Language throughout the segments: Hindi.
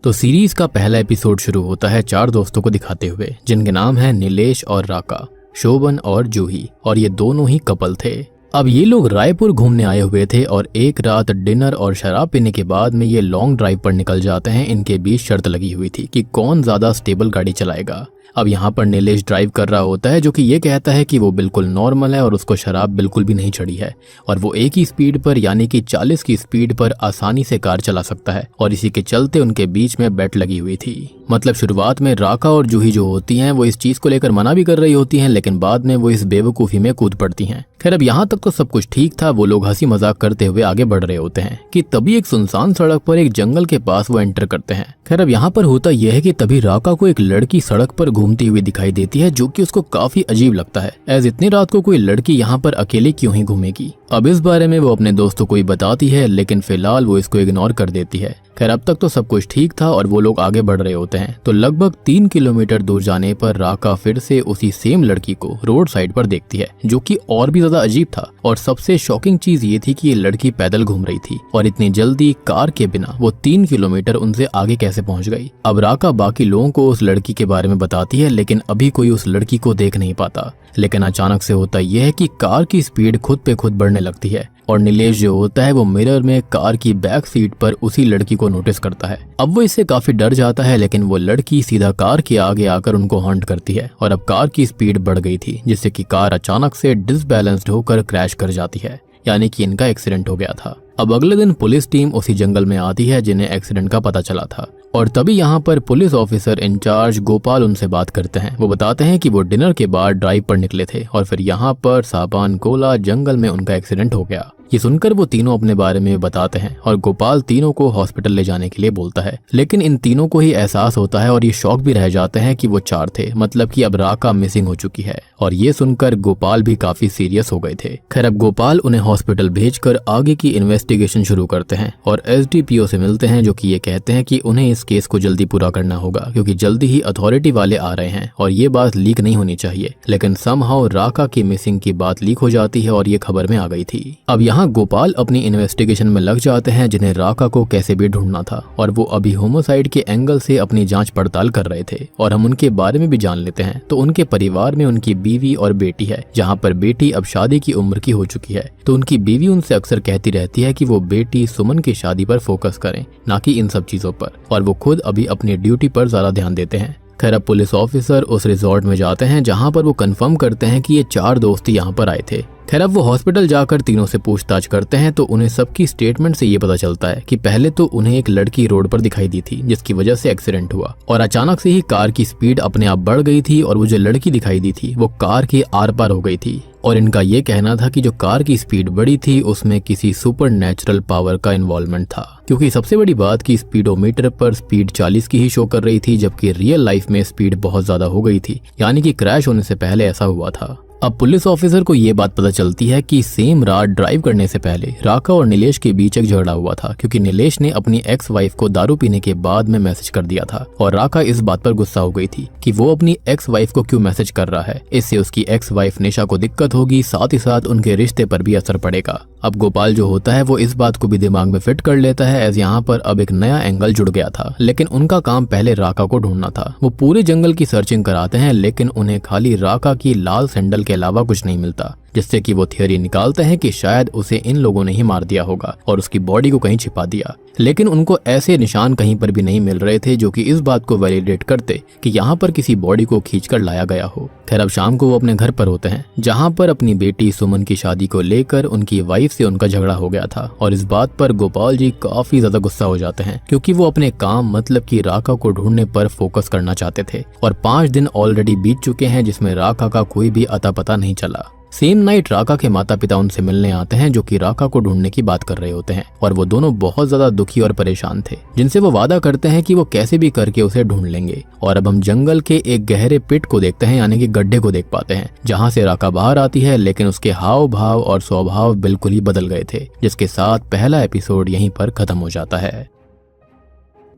तो सीरीज का पहला एपिसोड शुरू होता है 4 दोस्तों को दिखाते हुए जिनके नाम है नीलेश और राका, शोभन और जूही, और ये दोनों ही कपल थे। अब ये लोग रायपुर घूमने आए हुए थे और एक रात डिनर और शराब पीने के बाद में ये लॉन्ग ड्राइव पर निकल जाते हैं। इनके बीच शर्त लगी हुई थी कि कौन ज्यादा स्टेबल गाड़ी चलाएगा। अब यहाँ पर नीलेश ड्राइव कर रहा होता है जो कि ये कहता है कि वो बिल्कुल नॉर्मल है और उसको शराब बिल्कुल भी नहीं चढ़ी है और वो एक ही स्पीड पर यानी कि 40 की स्पीड पर आसानी से कार चला सकता है, और इसी के चलते उनके बीच में बेट लगी हुई थी। मतलब शुरुआत में राका और जूही जो होती हैं वो इस चीज को लेकर मना भी कर रही होती हैं, लेकिन बाद में वो इस बेवकूफी में कूद पड़ती हैं। खैर अब यहाँ तक तो सब कुछ ठीक था, वो लोग हंसी मजाक करते हुए आगे बढ़ रहे होते हैं कि तभी एक सुनसान सड़क पर एक जंगल के पास वो एंटर करते हैं। खैर अब यहाँ पर होता यह है कि तभी राका को एक लड़की सड़क पर घूमती हुई दिखाई देती है जो कि उसको काफी अजीब लगता है। एज इतनी रात को कोई लड़की यहाँ पर अकेले क्यों ही घूमेगी। अब इस बारे में वो अपने दोस्तों को ही बताती है, लेकिन फिलहाल वो इसको इग्नोर कर देती है। खैर अब तक तो सब कुछ ठीक था और वो लोग आगे बढ़ रहे होते हैं तो लगभग 3 किलोमीटर दूर जाने पर राका फिर से उसी सेम लड़की को रोड साइड पर देखती है, जो कि और भी ज्यादा अजीब था। और सबसे शॉकिंग चीज ये थी कि ये लड़की पैदल घूम रही थी और इतनी जल्दी कार के बिना वो 3 किलोमीटर उनसे आगे कैसे पहुंच गई। अब राका बाकी लोगों को उस लड़की के बारे में बताती है, लेकिन अभी कोई उस लड़की को देख नहीं पाता। लेकिन अचानक से होता यह है कि कार की स्पीड खुद पे खुद बढ़ने लगती है और नीलेश जो होता है वो मिरर में कार की बैक सीट पर उसी लड़की को नोटिस करता है। अब वो इससे काफी डर जाता है, लेकिन वो लड़की सीधा कार के आगे आकर उनको हॉन्ट करती है और अब कार की स्पीड बढ़ गई थी, जिससे कि कार अचानक से डिसबैलेंस्ड होकर क्रैश कर जाती है, यानी कि इनका एक्सीडेंट हो गया था। अब अगले दिन पुलिस टीम उसी जंगल में आती है जिन्हें एक्सीडेंट का पता चला था, और तभी यहाँ पर पुलिस ऑफिसर इंचार्ज गोपाल उनसे बात करते हैं। वो बताते हैं कि वो डिनर के बाद ड्राइव पर निकले थे और फिर यहाँ पर सापान कोला जंगल में उनका एक्सीडेंट हो गया। ये सुनकर वो तीनों अपने बारे में बताते हैं और गोपाल तीनों को हॉस्पिटल ले जाने के लिए बोलता है, लेकिन इन तीनों को ही एहसास होता है और ये शॉक भी रह जाते हैं कि वो 4 थे, मतलब कि अब राका मिसिंग हो चुकी है। और ये सुनकर गोपाल भी काफी सीरियस हो गए थे। खैर अब गोपाल उन्हें हॉस्पिटल भेजकर आगे की इन्वेस्टिगेशन शुरू करते हैं और एसडीपीओ से मिलते हैं, जो कि ये कहते हैं कि उन्हें इस केस को जल्दी पूरा करना होगा क्योंकि जल्दी ही अथॉरिटी वाले आ रहे हैं और ये बात लीक नहीं होनी चाहिए। लेकिन समहाउ राका की मिसिंग की बात लीक हो जाती है और ये खबर में आ गई थी। अब यहाँ गोपाल अपनी इन्वेस्टिगेशन में लग जाते हैं जिन्हें राका को कैसे भी ढूंढना था, और वो अभी होमोसाइड के एंगल से अपनी जांच पड़ताल कर रहे थे। और हम उनके बारे में भी जान लेते हैं। तो उनके परिवार में उनकी बीवी और बेटी है, जहाँ पर बेटी अब शादी की उम्र की हो चुकी है। तो उनकी बीवी उनसे अक्सर कहती रहती है कि वो बेटी सुमन की शादी पर फोकस करें, ना कि इन सब चीजों पर, और वो खुद अभी अपनी ड्यूटी पर ज्यादा ध्यान देते हैं। खैर अब पुलिस ऑफिसर उस रिजॉर्ट में जाते हैं जहां पर वो कंफर्म करते हैं कि ये 4 दोस्त यहाँ पर आए थे। खैर अब वो हॉस्पिटल जाकर तीनों से पूछताछ करते हैं तो उन्हें सबकी स्टेटमेंट से ये पता चलता है कि पहले तो उन्हें एक लड़की रोड पर दिखाई दी थी जिसकी वजह से एक्सीडेंट हुआ, और अचानक से ही कार की स्पीड अपने आप बढ़ गई थी और वो जो लड़की दिखाई दी थी वो कार के आर पार हो गई थी। और इनका ये कहना था कि जो कार की स्पीड बढ़ी थी उसमें किसी सुपर नेचुरल पावर का इन्वॉल्वमेंट था, क्योंकि सबसे बड़ी बात कि स्पीडोमीटर पर स्पीड 40 की ही शो कर रही थी, जबकि रियल लाइफ में स्पीड बहुत ज्यादा हो गई थी, यानी कि क्रैश होने से पहले ऐसा हुआ था। अब पुलिस ऑफिसर को ये बात पता चलती है कि सेम रात ड्राइव करने से पहले राका और नीलेश के बीच एक झगड़ा हुआ था, क्योंकि नीलेश ने अपनी एक्स वाइफ को दारू पीने के बाद में मैसेज कर दिया था और राका इस बात पर गुस्सा हो गई थी कि वो अपनी एक्स वाइफ को क्यों मैसेज कर रहा है। इससे उसकी एक्स वाइफ निशा को दिक्कत होगी, साथ ही साथ उनके रिश्ते पर भी असर पड़ेगा। अब गोपाल जो होता है वो इस बात को भी दिमाग में फिट कर लेता है, एज यहाँ पर अब एक नया एंगल जुड़ गया था। लेकिन उनका काम पहले राका को ढूंढना था। वो पूरे जंगल की सर्चिंग कराते हैं, लेकिन उन्हें खाली राका की लाल सैंडल के अलावा कुछ नहीं मिलता, जिससे कि वो थियरी निकालते हैं कि शायद उसे इन लोगों ने ही मार दिया होगा और उसकी बॉडी को कहीं छिपा दिया। लेकिन उनको ऐसे निशान कहीं पर भी नहीं मिल रहे थे जो कि इस बात को वैलिडेट करते कि यहाँ पर किसी बॉडी को खींचकर लाया गया हो। खैर अब शाम को वो अपने घर पर होते हैं, जहाँ पर अपनी बेटी सुमन की शादी को लेकर उनकी वाइफ से उनका झगड़ा हो गया था, और इस बात पर गोपाल जी काफी ज्यादा गुस्सा हो जाते हैं, क्योंकि वो अपने काम मतलब कि राका को ढूंढने पर फोकस करना चाहते थे। और 5 दिन ऑलरेडी बीत चुके हैं जिसमें राका का कोई भी अता पता नहीं चला। सेम नाइट राका के माता पिता उनसे मिलने आते हैं, जो कि राका को ढूंढने की बात कर रहे होते हैं, और वो दोनों बहुत ज्यादा दुखी और परेशान थे, जिनसे वो वादा करते हैं कि वो कैसे भी करके उसे ढूंढ लेंगे। और अब हम जंगल के एक गहरे पिट को देखते हैं, यानी कि गड्ढे को देख पाते हैं, जहाँ से राका बाहर आती है, लेकिन उसके हाव भाव और स्वभाव बिल्कुल ही बदल गए थे, जिसके साथ पहला एपिसोड यहीं पर खत्म हो जाता है।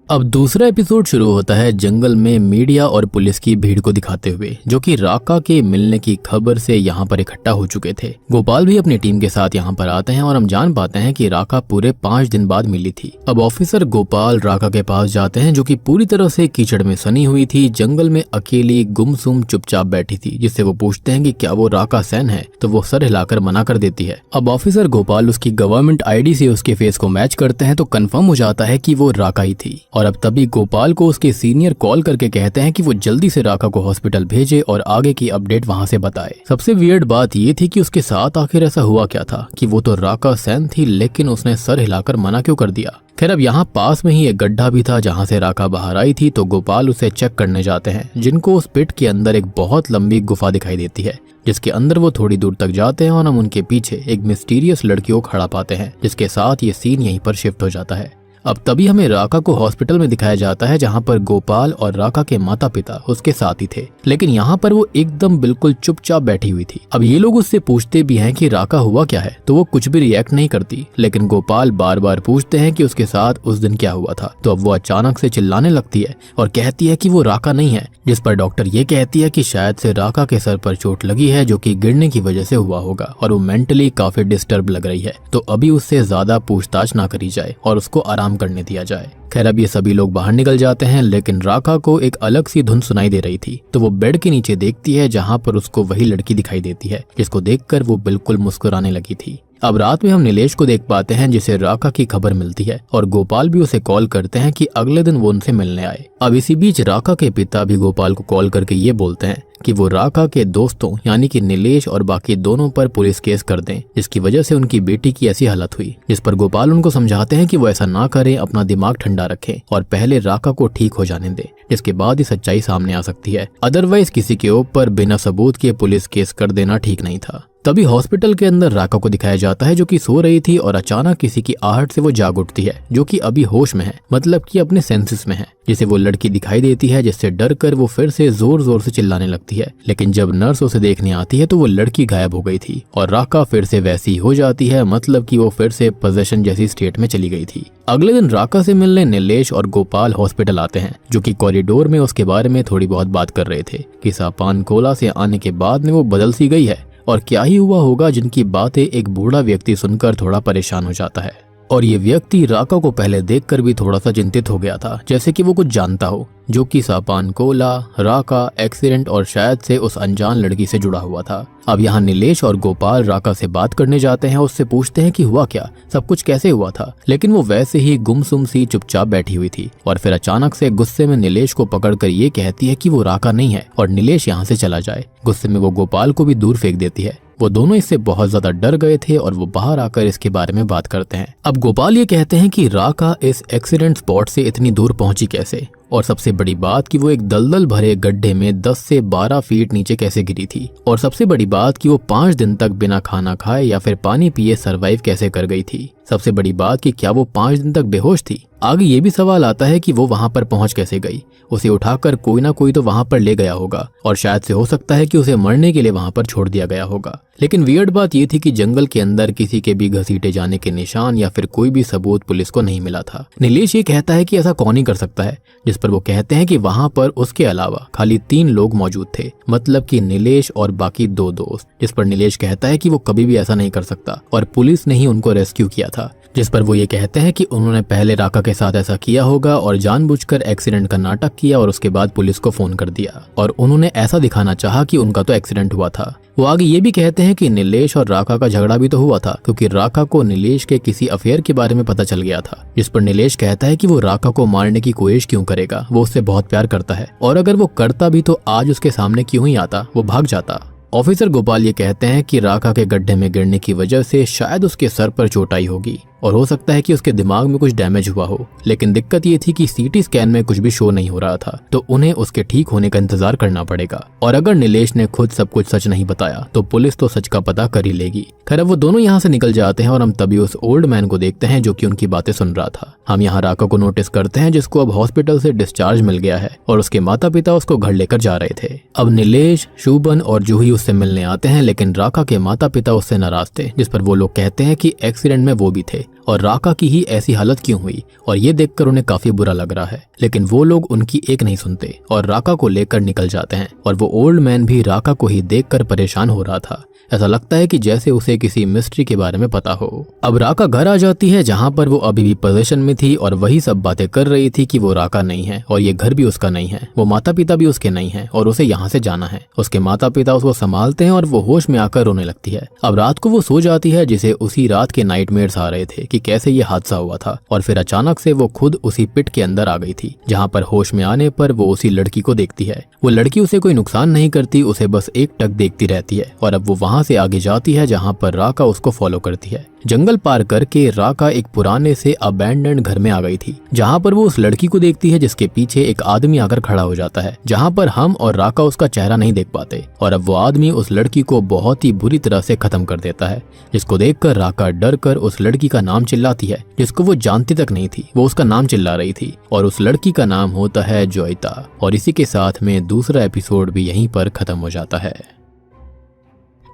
अब दूसरा एपिसोड शुरू होता है जंगल में मीडिया और पुलिस की भीड़ को दिखाते हुए, जो कि राका के मिलने की खबर से यहाँ पर इकट्ठा हो चुके थे। गोपाल भी अपनी टीम के साथ यहाँ पर आते हैं और हम जान पाते हैं कि राका पूरे 5 दिन बाद मिली थी। अब ऑफिसर गोपाल राका के पास जाते हैं, जो कि पूरी तरह से कीचड़ में सनी हुई थी, जंगल में अकेली गुमसुम चुपचाप बैठी थी, जिससे वो पूछते हैं कि क्या वो राका सेन है, तो वो सर हिलाकर मना कर देती है। अब ऑफिसर गोपाल उसकी गवर्नमेंट आईडी से उसके फेस को मैच करते हैं तो कंफर्म हो जाता है कि वो राका ही थी। और अब तभी गोपाल को उसके सीनियर कॉल करके कहते हैं कि वो जल्दी से राका को हॉस्पिटल भेजे और आगे की अपडेट वहां से बताए। सबसे वियर्ड बात ये थी कि उसके साथ आखिर ऐसा हुआ क्या था कि वो तो राका सेन थी, लेकिन उसने सर हिलाकर मना क्यों कर दिया। खैर, अब यहाँ पास में ही एक गड्ढा भी था जहाँ से राका बाहर आई थी, तो गोपाल उसे चेक करने जाते हैं, जिनको उस पिट के अंदर एक बहुत लंबी गुफा दिखाई देती है, जिसके अंदर वो थोड़ी दूर तक जाते हैं और हम उनके पीछे एक मिस्टीरियस लड़की को खड़ा पाते हैं, जिसके साथ ये सीन यहीं पर शिफ्ट हो जाता है। अब तभी हमें राका को हॉस्पिटल में दिखाया जाता है, जहाँ पर गोपाल और राका के माता पिता उसके साथ ही थे, लेकिन यहाँ पर वो एकदम बिल्कुल चुपचाप बैठी हुई थी। अब ये लोग उससे पूछते भी हैं कि राका हुआ क्या है, तो वो कुछ भी रिएक्ट नहीं करती, लेकिन गोपाल बार बार पूछते हैं कि उसके साथ उस दिन क्या हुआ था। तो अब वो अचानक से चिल्लाने लगती है और कहती है कि वो राका नहीं है, जिस पर डॉक्टर ये कहती है कि शायद से राका के सर पर चोट लगी है, जो कि गिरने की वजह से हुआ होगा और वो मेंटली काफी डिस्टर्ब लग रही है, तो अभी उससे ज्यादा पूछताछ ना करी जाए और उसको आराम करने दिया जाए। खैर, अब ये सभी लोग बाहर निकल जाते हैं, लेकिन राका को एक अलग सी धुन सुनाई दे रही थी, तो वो बेड के नीचे देखती है, जहाँ पर उसको वही लड़की दिखाई देती है, जिसको देखकर वो बिल्कुल मुस्कुराने लगी थी। अब रात में हम नीलेश को देख पाते हैं, जिसे राका की खबर मिलती है और गोपाल भी उसे कॉल करते हैं कि अगले दिन वो उनसे मिलने आए। अब इसी बीच राका के पिता भी गोपाल को कॉल करके ये बोलते हैं कि वो राका के दोस्तों यानी कि नीलेश और बाकी दोनों पर पुलिस केस कर दें, जिसकी वजह से उनकी बेटी की ऐसी हालत हुई। जिस पर गोपाल उनको समझाते हैं कि वो ऐसा ना करें, अपना दिमाग ठंडा रखें और पहले राका को ठीक हो जाने दें, जिसके बाद ही सच्चाई सामने आ सकती है। अदरवाइज किसी के ऊपर बिना सबूत के पुलिस केस कर देना ठीक नहीं था। तभी हॉस्पिटल के अंदर राका को दिखाया जाता है, जो कि सो रही थी और अचानक किसी की आहट से वो जाग उठती है, जो कि अभी होश में है, मतलब कि अपने सेंसेस में है, जिसे वो लड़की दिखाई देती है, जिससे डर कर वो फिर से जोर जोर से चिल्लाने लगती है। लेकिन जब नर्स उसे देखने आती है तो वो लड़की गायब हो गई थी और राका फिर से वैसी हो जाती है, मतलब कि वो फिर से पोजेशन जैसी स्टेट में चली गई थी। अगले दिन राका से मिलने नीलेश और गोपाल हॉस्पिटल आते हैं, जो कि कॉरिडोर में उसके बारे में थोड़ी बहुत बात कर रहे थे कि सापान कोला से आने के बाद में वो बदल सी गई है और क्या ही हुआ होगा, जिनकी बातें एक बूढ़ा व्यक्ति सुनकर थोड़ा परेशान हो जाता है। और ये व्यक्ति राका को पहले देखकर भी थोड़ा सा चिंतित हो गया था, जैसे कि वो कुछ जानता हो, जो कि सापान कोला, राका, एक्सीडेंट और शायद से उस अनजान लड़की से जुड़ा हुआ था। अब यहाँ नीलेश और गोपाल राका से बात करने जाते हैं, उससे पूछते हैं कि हुआ क्या, सब कुछ कैसे हुआ था, लेकिन वो वैसे ही गुमसुम सी चुपचाप बैठी हुई थी। और फिर अचानक से गुस्से में नीलेश को पकड़कर ये कहती है कि वो राका नहीं है और नीलेश यहाँ से चला जाए। गुस्से में वो गोपाल को भी दूर फेंक देती है। वो दोनों इससे बहुत ज्यादा डर गए थे और वो बाहर आकर इसके बारे में बात करते हैं। अब गोपाल ये कहते हैं कि राका इस एक्सीडेंट स्पॉट से इतनी दूर पहुंची कैसे, और सबसे बड़ी बात कि वो एक दलदल भरे गड्ढे में 10 से 12 फीट नीचे कैसे गिरी थी, और सबसे बड़ी बात कि वो 5 दिन तक बिना खाना खाए या फिर पानी पिए सरवाइव कैसे कर गई थी। सबसे बड़ी बात कि क्या वो 5 दिन तक बेहोश थी। आगे ये भी सवाल आता है कि वो वहां पर पहुंच कैसे गई। उसे उठाकर कोई ना कोई तो वहां पर ले गया होगा और शायद से हो सकता है कि उसे मरने के लिए वहां पर छोड़ दिया गया होगा। लेकिन वियर्ड बात ये थी कि जंगल के अंदर किसी के भी घसीटे जाने के निशान या फिर कोई भी सबूत पुलिस को नहीं मिला था। नीलेश ये कहता है कि ऐसा कौन ही कर सकता है, जिस पर वो कहते हैं कि वहां पर उसके अलावा खाली 3 लोग मौजूद थे, मतलब कि नीलेश और बाकी 2 दोस्त। जिस पर नीलेश कहता है कि वो कभी भी ऐसा नहीं कर सकता और पुलिस ने ही उनको रेस्क्यू किया था। जिस पर वो ये कहते हैं कि उन्होंने पहले राका के साथ ऐसा किया होगा और जानबूझकर एक्सीडेंट का नाटक किया और उसके बाद पुलिस को फोन कर दिया, और उन्होंने ऐसा दिखाना चाहा कि उनका तो एक्सीडेंट हुआ था। वो आगे ये भी कहते हैं कि नीलेश और राका का झगड़ा भी तो हुआ था, क्योंकि राका को नीलेश के किसी अफेयर के बारे में पता चल गया था। जिस पर नीलेश कहता है कि वो राका को मारने की कोशिश क्यों करेगा, वो उससे बहुत प्यार करता है, और अगर वो करता भी तो आज उसके सामने क्यों ही आता, वो भाग जाता। ऑफिसर गोपाल ये कहते हैं कि राका के गड्ढे में गिरने की वजह से शायद उसके सर पर चोट आई होगी और हो सकता है कि उसके दिमाग में कुछ डैमेज हुआ हो, लेकिन दिक्कत ये थी कि सीटी स्कैन में कुछ भी शो नहीं हो रहा था, तो उन्हें उसके ठीक होने का इंतजार करना पड़ेगा। और अगर नीलेश ने खुद सब कुछ सच नहीं बताया तो पुलिस तो सच का पता कर ही लेगी। खैर वो दोनों यहाँ से निकल जाते हैं और हम तभी उस ओल्ड मैन को देखते हैं जो कि उनकी बातें सुन रहा था। हम यहाँ राका को नोटिस करते हैं, जिसको अब हॉस्पिटल से डिस्चार्ज मिल गया है और उसके माता पिता उसको घर लेकर जा रहे थे। अब नीलेश, शोभन और जूही उससे मिलने आते हैं, लेकिन राका के माता पिता उससे नाराज थे, जिस पर वो लोग कहते हैं कि एक्सीडेंट में वो भी थे और राका की ही ऐसी हालत क्यों हुई, और ये देखकर उन्हें काफी बुरा लग रहा है। लेकिन वो लोग उनकी एक नहीं सुनते और राका को लेकर निकल जाते हैं। और वो ओल्ड मैन भी राका को ही देखकर परेशान हो रहा था। ऐसा लगता है कि जैसे उसे किसी मिस्ट्री के बारे में पता हो। अब राका घर आ जाती है जहाँ पर वो अभी भी पोजीशन में थी और वही सब बातें कर रही थी कि वो राका नहीं है और ये घर भी उसका नहीं है, वो माता पिता भी उसके नहीं है और उसे यहाँ से जाना है। उसके माता पिता उसको संभालते हैं और वो होश में आकर रोने लगती है। अब रात को वो सो जाती है जिसे उसी रात के नाइटमेयर्स आ रहे थे कि कैसे ये हादसा हुआ था। और फिर अचानक से वो खुद उसी पिट के अंदर आ गई थी जहाँ पर होश में आने पर वो उसी लड़की को देखती है। वो लड़की उसे कोई नुकसान नहीं करती, उसे बस एक टक देखती रहती है। और अब वो वहाँ से आगे जाती है जहाँ पर राका उसको फॉलो करती है। जंगल पार करके राका एक पुराने से अबैंडन्ड घर में आ गई थी जहाँ पर वो उस लड़की को देखती है जिसके पीछे एक आदमी आकर खड़ा हो जाता है, जहाँ पर हम और राका उसका चेहरा नहीं देख पाते। और अब वो आदमी उस लड़की को बहुत ही बुरी तरह से खत्म कर देता है, जिसको देखकर राका डर कर उस लड़की का नाम चिल्लाती है जिसको वो जानती तक नहीं थी। वो उसका नाम चिल्ला रही थी और उस लड़की का नाम होता है जोइता। और इसी के साथ में दूसरा एपिसोड भी यहीं पर खत्म हो जाता है।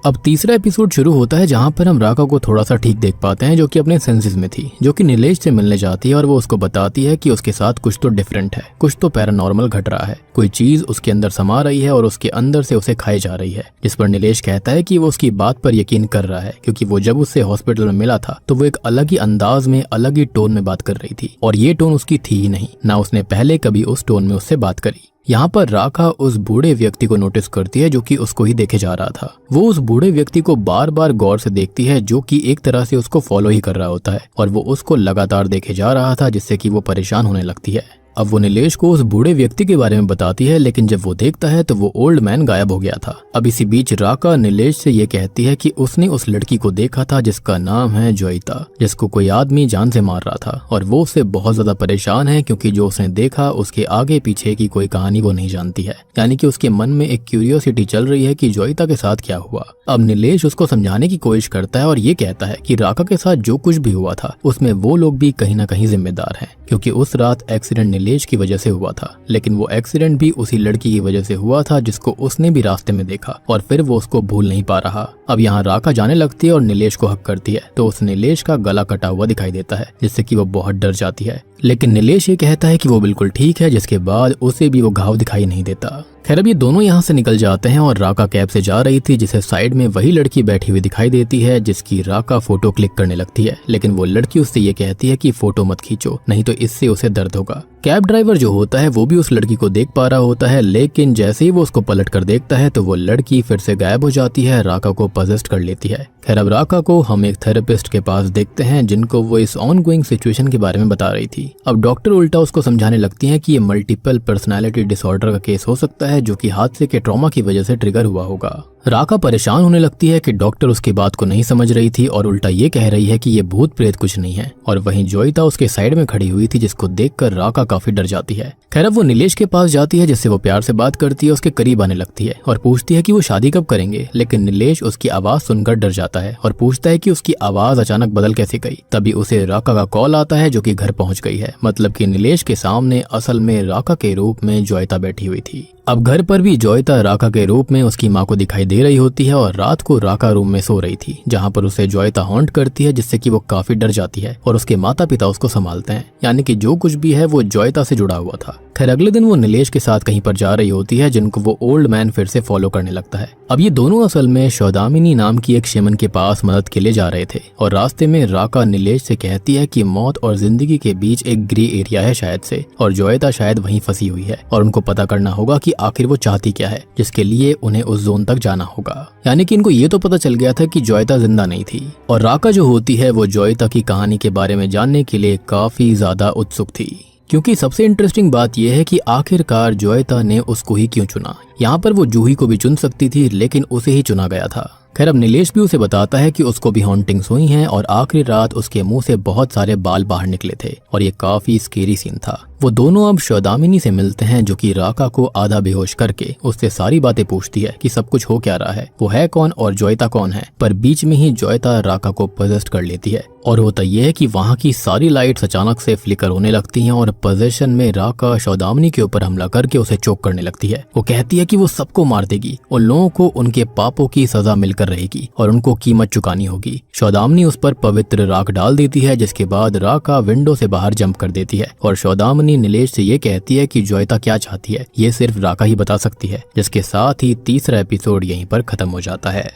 अब तीसरा एपिसोड शुरू होता है जहाँ पर हम राका को थोड़ा सा ठीक देख पाते हैं, जो कि अपने सेंसेस में थी, जो कि नीलेश से मिलने जाती है और वो उसको बताती है कि उसके साथ कुछ तो डिफरेंट है, कुछ तो पैरानॉर्मल घट रहा है, कोई चीज उसके अंदर समा रही है और उसके अंदर से उसे खाई जा रही है। जिस पर नीलेश कहता है कि वो उसकी बात पर यकीन कर रहा है क्योंकि वो जब उससे हॉस्पिटल में मिला था तो वो एक अलग ही अंदाज में, अलग ही टोन में बात कर रही थी और ये टोन उसकी थी ही नहीं, ना उसने पहले कभी उस टोन में उससे बात करी। यहाँ पर राका उस बूढ़े व्यक्ति को नोटिस करती है जो कि उसको ही देखे जा रहा था। वो उस बूढ़े व्यक्ति को बार बार गौर से देखती है जो कि एक तरह से उसको फॉलो ही कर रहा होता है और वो उसको लगातार देखे जा रहा था जिससे कि वो परेशान होने लगती है। अब वो नीलेश को उस बूढ़े व्यक्ति के बारे में बताती है, लेकिन जब वो देखता है तो वो ओल्ड मैन गायब हो गया था। अब इसी बीच राका नीलेश से ये कहती है कि उसने उस लड़की को देखा था जिसका नाम है जोइता, जिसको कोई आदमी जान से मार रहा था और वो उससे बहुत ज्यादा परेशान है क्योंकि जो उसने देखा उसके आगे पीछे की कोई कहानी वो नहीं जानती है। यानी कि उसके मन में एक क्यूरियोसिटी चल रही है कि जोइता के साथ क्या हुआ। अब नीलेश उसको समझाने की कोशिश करता है और ये कहता है कि राका के साथ जो कुछ भी हुआ था उसमें वो लोग भी कहीं ना कहीं जिम्मेदार हैं, क्योंकि उस रात एक्सीडेंट नीलेश की वजह से हुआ था, लेकिन वो एक्सीडेंट भी उसी लड़की की वजह से हुआ था जिसको उसने भी रास्ते में देखा और फिर वो उसको भूल नहीं पा रहा। अब यहाँ राका जाने लगती है और नीलेश को हक करती है तो उस नीलेश का गला कटा हुआ दिखाई देता है जिससे कि वो बहुत डर जाती है। लेकिन नीलेश ये कहता है कि वो बिल्कुल ठीक है, जिसके बाद उसे भी वो घाव दिखाई नहीं देता। खैर अब ये दोनों यहाँ से निकल जाते हैं और राका कैब से जा रही थी जिसे साइड में वही लड़की बैठी हुई दिखाई देती है जिसकी राका फोटो क्लिक करने लगती है, लेकिन वो लड़की उससे ये कहती है कि फोटो मत खींचो नहीं तो इससे उसे दर्द होगा। कैब ड्राइवर जो होता है वो भी उस लड़की को देख पा रहा होता है, लेकिन जैसे ही वो उसको पलट कर देखता है तो वो लड़की फिर से गायब हो जाती है, राका को पजेस्ट कर लेती है। खैर अब राका को हम एक थेरेपिस्ट के पास देखते हैं जिनको वो इस ऑनगोइंग सिचुएशन के बारे में बता रही थी। अब डॉक्टर उल्टा उसको समझाने लगती है कि ये मल्टीपल पर्सनैलिटी डिसऑर्डर का केस हो सकता है जो कि हादसे के ट्रॉमा की वजह से ट्रिगर हुआ होगा। राका परेशान होने लगती है कि डॉक्टर उसकी बात को नहीं समझ रही थी और उल्टा ये कह रही है कि ये भूत प्रेत कुछ नहीं है। और वहीं जोइता उसके साइड में खड़ी हुई थी जिसको देखकर राका काफी डर जाती है। खैर अब वो नीलेश के पास जाती है जिससे वो प्यार से बात करती है, उसके करीब आने लगती है और पूछती है कि वो शादी कब करेंगे, लेकिन नीलेश उसकी आवाज सुनकर डर जाता है और पूछता है कि उसकी आवाज अचानक बदल कैसे गई। तभी उसे राका का कॉल आता है जो कि घर पहुंच गई है, मतलब कि नीलेश के सामने असल में राका के रूप में जोइता बैठी हुई थी। अब घर पर भी जोइता राका के रूप में उसकी माँ को दिखाई दे रही होती है और रात को राका रूम में सो रही थी जहाँ पर उसे जोइता हॉन्ट करती है जिससे कि वो काफी डर जाती है और उसके माता पिता उसको संभालते हैं, यानी कि जो कुछ भी है वो जोइता से जुड़ा हुआ था। खैर अगले दिन वो नीलेश के साथ कहीं पर जा रही होती है जिनको वो ओल्ड मैन फिर से फॉलो करने लगता है। अब ये दोनों असल में शौदामिनी नाम की एक शेमन के पास मदद के लिए जा रहे थे और रास्ते में राका नीलेश से कहती है कि मौत और जिंदगी के बीच एक ग्रे एरिया है शायद से, और जोइता शायद वहीं फंसी हुई है और उनको पता करना होगा कि आखिर वो चाहती क्या है, जिसके लिए उन्हें उस जोन तक जाना होगा। यानी कि इनको ये तो पता चल गया था कि जोइता जिंदा नहीं थी और राका जो होती है वो जोइता की कहानी के बारे में जानने के लिए काफी ज्यादा उत्सुक थी, क्योंकि सबसे इंटरेस्टिंग बात यह है कि आखिरकार जोइता ने उसको ही क्यों चुना। यहाँ पर वो जूही को भी चुन सकती थी लेकिन उसे ही चुना गया था। खैर अब नीलेश भी उसे बताता है कि उसको भी हॉन्टिंग्स हुई हैं और आखिरी रात उसके मुंह से बहुत सारे बाल बाहर निकले थे और ये काफी स्केरी सीन था। वो दोनों अब शौदामिनी से मिलते हैं जो कि राका को आधा बेहोश करके उससे सारी बातें पूछती है कि सब कुछ हो क्या रहा है, वो है कौन और जोइता कौन है। पर बीच में ही जोइता राका को पोजेस्ट कर लेती है और होता यह है कि वहाँ की सारी लाइट्स अचानक से फ्लिकर होने लगती हैं और पोजेशन में राका शौदामिनी के ऊपर हमला करके उसे चोक करने लगती है। वो कहती है कि वो सबको मार देगी, उन लोगों को उनके पापों की सजा मिलकर रहेगी और उनको कीमत चुकानी होगी। सौदामिनी उस पर पवित्र राख डाल देती है, जिसके बाद राका विंडो से बाहर जंप कर देती है और सौदामिनी नीलेश से ये कहती है कि जोयता क्या चाहती है ये सिर्फ राका ही बता सकती है, जिसके साथ ही तीसरा एपिसोड यहीं पर खत्म हो जाता है।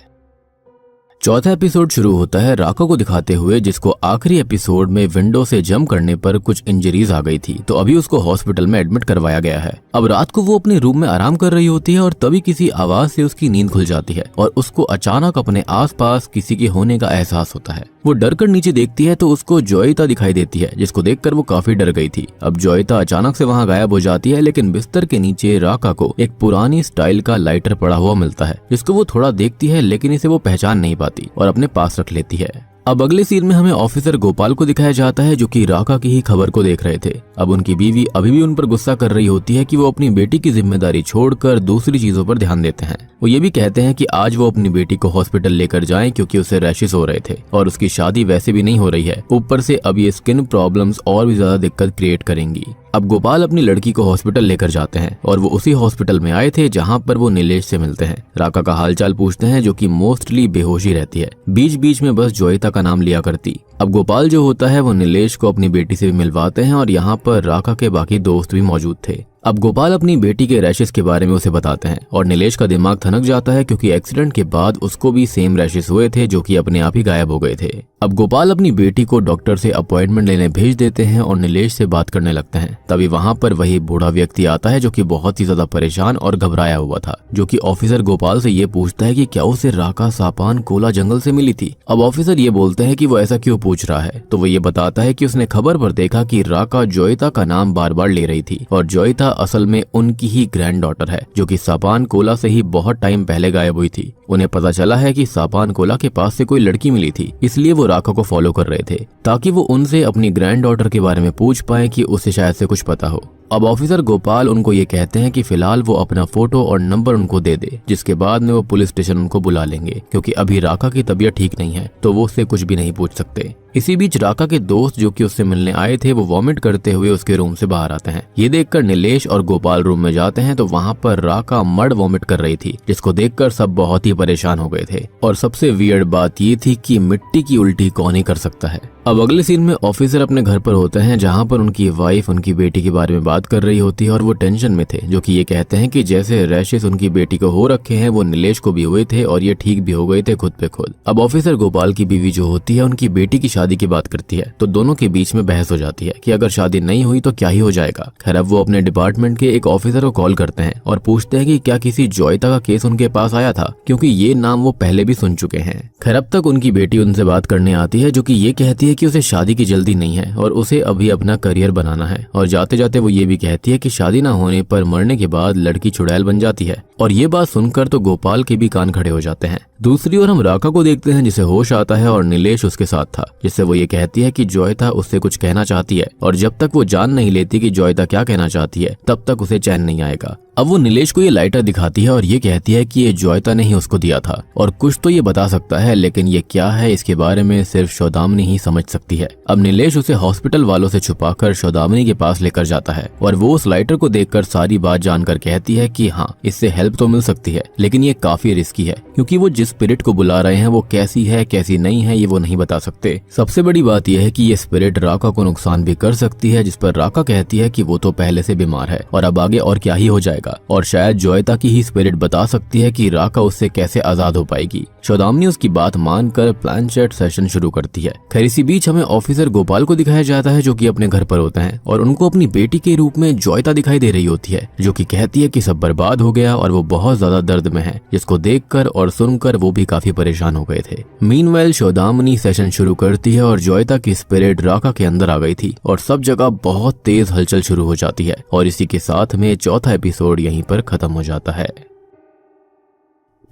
चौथा एपिसोड शुरू होता है राका को दिखाते हुए, जिसको आखिरी एपिसोड में विंडो से जंप करने पर कुछ इंजरीज आ गई थी, तो अभी उसको हॉस्पिटल में एडमिट करवाया गया है। अब रात को वो अपने रूम में आराम कर रही होती है और तभी किसी आवाज से उसकी नींद खुल जाती है और उसको अचानक अपने आसपास किसी के होने का एहसास होता है। वो डर कर नीचे देखती है तो उसको जोयता दिखाई देती है, जिसको देखकर वो काफी डर गई थी। अब जोयता अचानक से वहाँ गायब हो जाती है, लेकिन बिस्तर के नीचे राका को एक पुरानी स्टाइल का लाइटर पड़ा हुआ मिलता है, जिसको वो थोड़ा देखती है लेकिन इसे वो पहचान नहीं पाती और अपने पास रख लेती है। अब अगले सीन में हमें ऑफिसर गोपाल को दिखाया जाता है, जो कि राका की ही खबर को देख रहे थे। अब उनकी बीवी अभी भी उन पर गुस्सा कर रही होती है कि वो अपनी बेटी की जिम्मेदारी छोड़कर दूसरी चीजों पर ध्यान देते हैं। वो ये भी कहते हैं कि आज वो अपनी बेटी को हॉस्पिटल लेकर जाएं क्योंकि उसे रैशेस हो रहे थे और उसकी शादी वैसे भी नहीं हो रही है, ऊपर से अब ये स्किन प्रॉब्लम्स और भी ज्यादा दिक्कत क्रिएट करेंगी। अब गोपाल अपनी लड़की को हॉस्पिटल लेकर जाते हैं और वो उसी हॉस्पिटल में आए थे जहां पर वो नीलेश से मिलते हैं। राका का हालचाल पूछते हैं, जो कि मोस्टली बेहोशी रहती है, बीच बीच में बस जोयता का नाम लिया करती। अब गोपाल जो होता है वो नीलेश को अपनी बेटी से भी मिलवाते हैं और यहाँ पर राका के बाकी दोस्त भी मौजूद थे। अब गोपाल अपनी बेटी के रैशेस के बारे में उसे बताते हैं और नीलेश का दिमाग थनक जाता है क्योंकि एक्सीडेंट के बाद उसको भी सेम रैशेस हुए थे, जो कि अपने आप ही गायब हो गए थे। अब गोपाल अपनी बेटी को डॉक्टर से अपॉइंटमेंट लेने भेज देते हैं और नीलेश से बात करने लगते हैं। तभी वहाँ पर वही बूढ़ा व्यक्ति आता है, जो कि बहुत ही ज्यादा परेशान और घबराया हुआ था, जो कि ऑफिसर गोपाल से ये पूछता है कि क्या उसे राका सापान कोला जंगल से मिली थी। अब ऑफिसर ये बोलते हैं कि वो ऐसा क्यों पूछ रहा है, तो वो ये बताता है कि उसने खबर पर देखा कि राका जोयता का नाम बार बार ले रही थी और जोयता असल में उनकी ही ग्रैंड डॉटर है, जो कि सापान कोला से ही बहुत टाइम पहले गायब हुई थी। उन्हें पता चला है कि सापान कोला के पास से कोई लड़की मिली थी, इसलिए वो राका को फॉलो कर रहे थे ताकि वो उनसे अपनी ग्रैंड डॉटर के बारे में पूछ पाए कि उसे शायद से कुछ पता हो। अब ऑफिसर गोपाल उनको ये कहते हैं कि फिलहाल वो अपना फोटो और नंबर उनको दे दे, जिसके बाद में वो पुलिस स्टेशन उनको बुला लेंगे क्योंकि अभी राका की तबीयत ठीक नहीं है, तो वो उससे कुछ भी नहीं पूछ सकते। इसी बीच राका के दोस्त जो कि उससे मिलने आए थे वो वॉमिट करते हुए उसके रूम से बाहर आते हैं। ये देखकर नीलेश और गोपाल रूम में जाते हैं तो वहाँ पर राका मर्ड वॉमिट कर रही थी, जिसको देखकर सब बहुत ही परेशान हो गए थे। और सबसे वियर्ड बात ये थी कि मिट्टी की उल्टी कौन ही कर सकता है। अब अगले सीन में ऑफिसर अपने घर पर होते हैं, जहाँ पर उनकी वाइफ उनकी बेटी के बारे में बात कर रही होती है और वो टेंशन में थे, जो कि ये कहते हैं कि जैसे रैशेस उनकी बेटी को हो रखे हैं वो नीलेश को भी हुए थे और ये ठीक भी हो गए थे खुद पे खुद। अब ऑफिसर गोपाल की बीवी जो होती है उनकी बेटी की शादी की बात करती है, तो दोनों के बीच में बहस हो जाती है कि अगर शादी नहीं हुई तो क्या ही हो जाएगा। खैर अब वो अपने डिपार्टमेंट के एक ऑफिसर को कॉल करते हैं और पूछते हैं कि क्या किसी जोयता का केस उनके पास आया था, क्योंकि ये नाम वो पहले भी सुन चुके हैं। खैर अब तक उनकी बेटी उनसे बात करने आती है, जो कि ये कहती है कि उसे शादी की जल्दी नहीं है और उसे अभी अपना करियर बनाना है। और जाते जाते वो ये भी कहती है कि शादी ना होने पर मरने के बाद लड़की चुड़ैल बन जाती है। और ये बात सुनकर तो गोपाल के भी कान खड़े हो जाते हैं। दूसरी ओर हम राका को देखते हैं, जिसे होश आता है और नीलेश उसके साथ था, जिससे वो ये कहती है कि जोयता उससे कुछ कहना चाहती है और जब तक वो जान नहीं लेती कि जोयता क्या कहना चाहती है तब तक उसे चैन नहीं आएगा। अब वो नीलेश को ये लाइटर दिखाती है और ये कहती है कि ये जोयता ने ही उसको दिया था और कुछ तो ये बता सकता है, लेकिन ये क्या है इसके बारे में सिर्फ सौदामिनी ही समझ सकती है। अब नीलेश उसे हॉस्पिटल वालों से छुपाकर सौदामिनी के पास लेकर जाता है और वो उस लाइटर को देखकर सारी बात जानकर कहती है कि हाँ, इससे हेल्प तो मिल सकती है, लेकिन ये काफी रिस्की है क्योंकि वो जिस स्पिरिट को बुला रहे हैं वो कैसी है कैसी नहीं है ये वो नहीं बता सकते। सबसे बड़ी बात यह है कि ये स्पिरिट राका को नुकसान भी कर सकती है, जिस पर राका कहती है कि वो तो पहले से बीमार है और अब आगे और क्या ही हो जाएगा। और शायद जोयता की ही स्पिरिट बता सकती है कि राका उससे कैसे आजाद हो पाएगी। सौदामिनी उसकी बात मानकर प्लानचेट सेशन शुरू करती है। खैर इसी बीच हमें ऑफिसर गोपाल को दिखाया जाता है, जो कि अपने घर पर होता है और उनको अपनी बेटी के रूप में जोयता दिखाई दे रही होती है, जो कि कहती है कि सब बर्बाद हो गया और वो बहुत ज्यादा दर्द में है, जिसको देखकर और सुनकर वो भी काफी परेशान हो गए थे। मीनवाइल सौदामिनी सेशन शुरू करती है और जोयता की स्पिरिट राका के अंदर आ गई थी और सब जगह बहुत तेज हलचल शुरू हो जाती है और इसी के साथ में चौथा एपिसोड यहीं पर खत्म हो जाता है।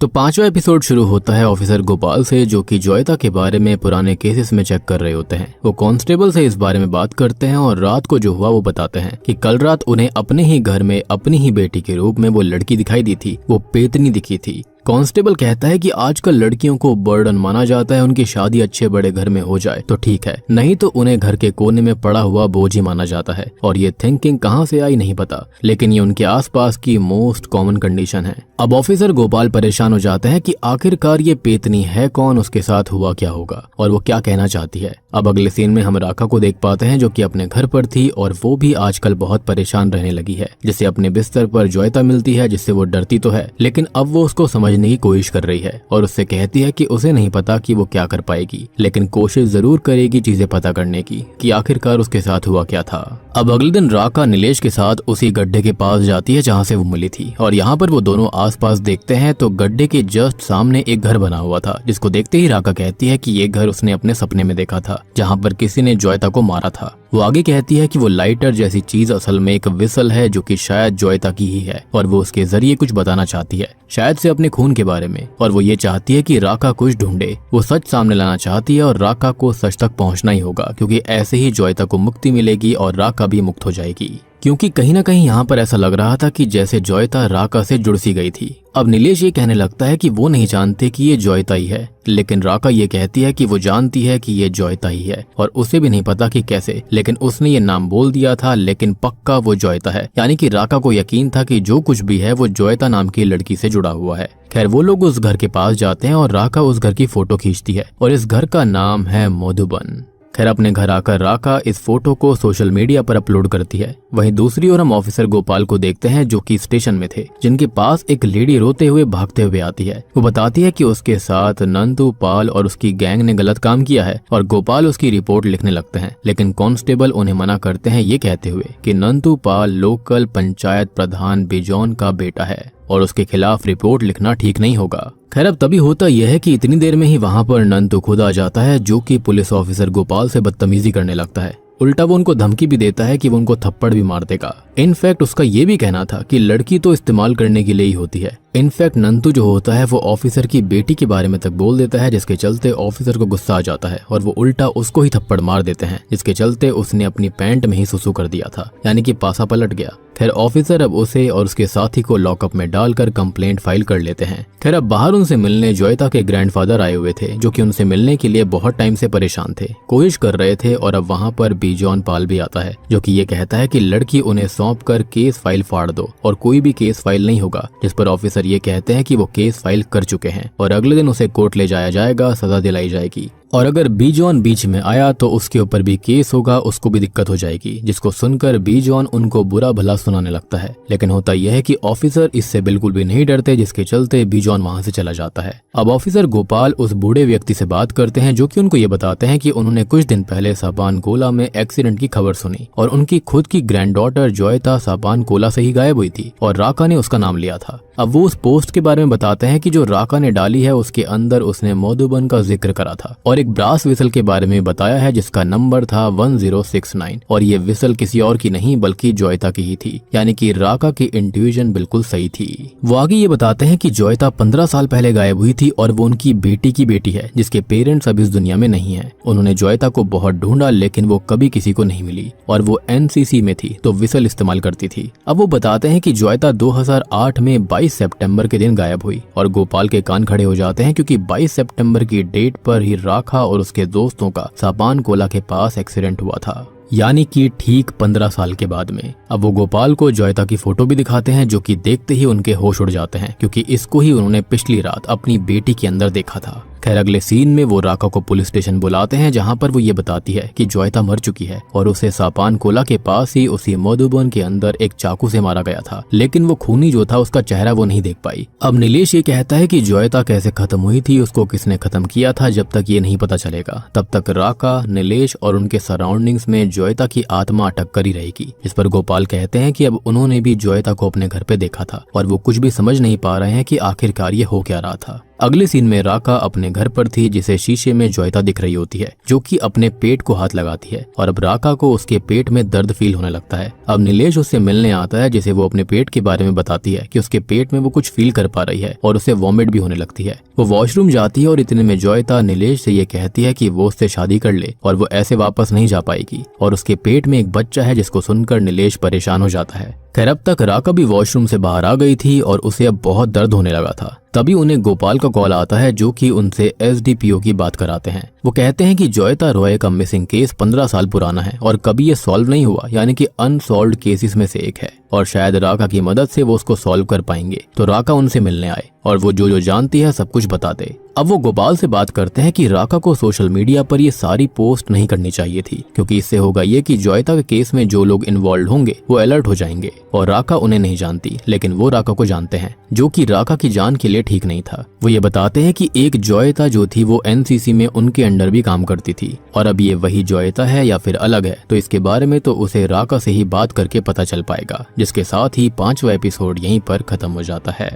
तो पांचवा एपिसोड शुरू होता है ऑफिसर गोपाल से, जो कि जोयता के बारे में पुराने केसेस में चेक कर रहे होते हैं। वो कांस्टेबल से इस बारे में बात करते हैं और रात को जो हुआ वो बताते हैं कि कल रात उन्हें अपने ही घर में अपनी ही बेटी के रूप में वो लड़की दिखाई दी थी, वो पेतनी दिखी थी। कांस्टेबल कहता है कि आजकल लड़कियों को बर्डन माना जाता है, उनकी शादी अच्छे बड़े घर में हो जाए तो ठीक है, नहीं तो उन्हें घर के कोने में पड़ा हुआ बोझ ही माना जाता है। और ये थिंकिंग कहाँ से आई नहीं पता, लेकिन ये उनके आसपास की मोस्ट कॉमन कंडीशन है। अब ऑफिसर गोपाल परेशान हो जाते हैं कि आखिरकार ये पेतनी है कौन, उसके साथ हुआ क्या होगा और वो क्या कहना चाहती है। अब अगले सीन में हम राका को देख पाते हैं जो कि अपने घर पर थी और वो भी आजकल बहुत परेशान रहने लगी है। जिसे अपने बिस्तर पर जोयता मिलती है, जिससे वो डरती तो है लेकिन अब वो उसको समझने की कोशिश कर रही है और उससे कहती है कि उसे नहीं पता कि वो क्या कर पाएगी, लेकिन कोशिश जरूर करेगी चीजें पता करने की कि आखिरकार उसके साथ हुआ क्या था। अब अगले दिन राका नीलेश के साथ उसी गड्ढे के पास जाती है जहाँ से वो मिली थी और यहाँ पर वो दोनों आसपास देखते हैं तो गड्ढे के जस्ट सामने एक घर बना हुआ था, जिसको देखते ही राका कहती है कि ये घर उसने अपने सपने में देखा था जहाँ पर किसी ने जोयता को मारा था। वो आगे कहती है कि वो लाइटर जैसी चीज असल में एक विसल है जो कि शायद जोयता की ही है और वो उसके जरिए कुछ बताना चाहती है, शायद से अपने खून के बारे में। और वो ये चाहती है कि राका कुछ ढूंढे, वो सच सामने लाना चाहती है और राका को सच तक पहुंचना ही होगा क्योंकि ऐसे ही जोयता को मुक्ति मिलेगी और राका भी मुक्त हो जाएगी। क्योंकि कहीं ना कहीं यहाँ पर ऐसा लग रहा था कि जैसे जोयता राका से जुड़ सी गई थी। अब नीलेश ये कहने लगता है कि वो नहीं जानते कि ये जोयता ही है, लेकिन राका ये कहती है कि वो जानती है कि ये जोयता ही है और उसे भी नहीं पता कि कैसे, लेकिन उसने ये नाम बोल दिया था लेकिन पक्का वो जोयता है। यानी कि राका को यकीन था कि जो कुछ भी है वो जोयता नाम की लड़की से जुड़ा हुआ है। खैर वो लोग उस घर के पास जाते हैं और राका उस घर की फोटो खींचती है और इस घर का नाम है मधुबन। खैर अपने घर आकर राका इस फोटो को सोशल मीडिया पर अपलोड करती है। वहीं दूसरी ओर हम ऑफिसर गोपाल को देखते हैं जो कि स्टेशन में थे, जिनके पास एक लेडी रोते हुए भागते हुए आती है। वो बताती है कि उसके साथ नंदू पाल और उसकी गैंग ने गलत काम किया है और गोपाल उसकी रिपोर्ट लिखने लगते हैं, लेकिन कांस्टेबल उन्हें मना करते हैं ये कहते हुए कि नंदू पाल लोकल पंचायत प्रधान बिजौन का बेटा है और उसके खिलाफ रिपोर्ट लिखना ठीक नहीं होगा। खैर अब तभी होता यह है कि इतनी देर में ही वहाँ पर नंदू खुद आ जाता है जो कि पुलिस ऑफिसर गोपाल से बदतमीजी करने लगता है। उल्टा वो उनको धमकी भी देता है कि वो उनको थप्पड़ भी मार देगा। इनफैक्ट उसका ये भी कहना था कि लड़की तो इस्तेमाल करने के लिए ही होती है। इनफैक्ट नंदू जो होता है वो ऑफिसर की बेटी के बारे में तक बोल देता है, जिसके चलते ऑफिसर को गुस्सा आ जाता है और वो उल्टा उसको ही थप्पड़ मार देते हैं, जिसके चलते उसने अपनी पैंट में ही सुसु कर दिया था, यानी कि पासा पलट गया। खैर ऑफिसर अब उसे और उसके साथी को लॉकअप में डालकर कंप्लेंट फाइल कर लेते हैं। खैर अब बाहर उनसे मिलने जोयता के ग्रैंडफादर आए हुए थे जो कि उनसे मिलने के लिए बहुत टाइम से परेशान थे, कोशिश कर रहे थे। और अब वहाँ पर बिजौन पाल भी आता है जो कि ये कहता है कि लड़की उन्हें सौंप कर केस फाइल फाड़ दो और कोई भी केस फाइल नहीं होगा, जिस पर ऑफिसर ये कहते हैं कि वो केस फाइल कर चुके हैं और अगले दिन उसे कोर्ट ले जाया जाएगा, सजा दिलाई जाएगी और अगर बिजौन बीच में आया तो उसके ऊपर भी केस होगा, उसको भी दिक्कत हो जाएगी। जिसको सुनकर बिजौन उनको बुरा भला सुनाने लगता है, लेकिन होता यह है कि ऑफिसर इससे बिल्कुल भी नहीं डरते, जिसके चलते बिजौन वहां से चला जाता है। अब ऑफिसर गोपाल उस बूढ़े व्यक्ति से बात करते हैं जो कि उनको ये बताते हैं कि उन्होंने कुछ दिन पहले सापान कोला में एक्सीडेंट की खबर सुनी और उनकी खुद की ग्रैंडडॉटर जोयता सापान कोला से ही गायब हुई थी और राका ने उसका नाम लिया था। अब वो उस पोस्ट के बारे में बताते हैं कि जो राका ने डाली है उसके अंदर उसने मधुबन का जिक्र करा था और एक ब्रास विसल के बारे में बताया है जिसका नंबर था 1069 और ये विसल किसी और की नहीं बल्कि जोयता की ही थी, यानी कि राका की इंट्यूजन बिल्कुल सही थी। वो आगे ये बताते हैं कि जोयता 15 साल पहले गायब हुई थी और वो उनकी बेटी की बेटी है जिसके पेरेंट्स अब इस दुनिया में नहीं है। उन्होंने जोयता को बहुत ढूंढा लेकिन वो कभी किसी को नहीं मिली और वो एनसीसी में थी तो विसल इस्तेमाल करती थी। अब वो बताते हैं कि जोयता 2008 में 22 सितंबर के दिन गायब हुई और गोपाल के कान खड़े हो जाते हैं क्योंकि 22 सितंबर की डेट पर ही राका और उसके दोस्तों का सापान कोला के पास एक्सीडेंट हुआ था, यानी कि ठीक 15 साल के बाद में। अब वो गोपाल को जोयता की फोटो भी दिखाते हैं जो कि देखते ही उनके होश उड़ जाते हैं क्योंकि इसको ही उन्होंने पिछली रात अपनी बेटी के अंदर देखा था। खैर अगले सीन में वो राका को पुलिस स्टेशन बुलाते हैं जहां पर वो ये बताती है कि जोयता मर चुकी है और उसे सापान कोला के पास ही उसी मधुबन के अंदर एक चाकू से मारा गया था, लेकिन वो खूनी जो था उसका चेहरा वो नहीं देख पाई। अब नीलेश ये कहता है कि जोयता कैसे खत्म हुई थी, उसको किसने खत्म किया था, जब तक ये नहीं पता चलेगा तब तक राका, नीलेश और उनके सराउंडिंग्स में जोयता की आत्मा अटक कर ही रहेगी। इस पर गोपाल कहते हैं कि अब उन्होंने भी जोयता को अपने घर पे देखा था और वो कुछ भी समझ नहीं पा रहे हैं कि आखिरकार ये हो क्या रहा था। अगले सीन में राका अपने घर पर थी जिसे शीशे में जोयता दिख रही होती है जो कि अपने पेट को हाथ लगाती है और अब राका को उसके पेट में दर्द फील होने लगता है। अब नीलेश उससे मिलने आता है जिसे वो अपने पेट के बारे में बताती है कि उसके पेट में वो कुछ फील कर पा रही है और उसे वॉमिट भी होने लगती है। वो वॉशरूम जाती है और इतने में जोयता नीलेश से ये कहती है कि वो उससे शादी कर ले और वो ऐसे वापस नहीं जा पाएगी और उसके पेट में एक बच्चा है जिसको सुनकर नीलेश परेशान हो जाता है। खैर अब तक राका भी वॉशरूम से बाहर आ गई थी और उसे अब बहुत दर्द होने लगा था। तभी उन्हें गोपाल का कॉल आता है जो कि उनसे एसडीपीओ की बात कराते हैं। वो कहते हैं कि जोयता रॉय का मिसिंग केस 15 साल पुराना है और कभी ये सॉल्व नहीं हुआ, यानी कि अनसॉल्व्ड केसेस में से एक है और शायद राका की मदद से वो उसको सॉल्व कर पाएंगे। तो राका उनसे मिलने आए और वो जो जानती है सब कुछ बता दे। अब वो गोपाल से बात करते हैं कि राका को सोशल मीडिया पर ये सारी पोस्ट नहीं करनी चाहिए थी, क्योंकि इससे होगा ये कि जोयता के केस में जो लोग इन्वॉल्व होंगे वो अलर्ट हो जाएंगे और राका उन्हें नहीं जानती, लेकिन वो राका को जानते हैं, जो कि राका की जान के लिए ठीक नहीं था। वो ये बताते हैं कि एक जोयता जो थी वो एनसीसी में उनके अंडर भी काम करती थी और अब ये वही जोयता है या फिर अलग है, तो इसके बारे में तो उसे राका से ही बात करके पता चल पाएगा। जिसके साथ ही 5वां एपिसोड यहीं पर खत्म हो जाता है।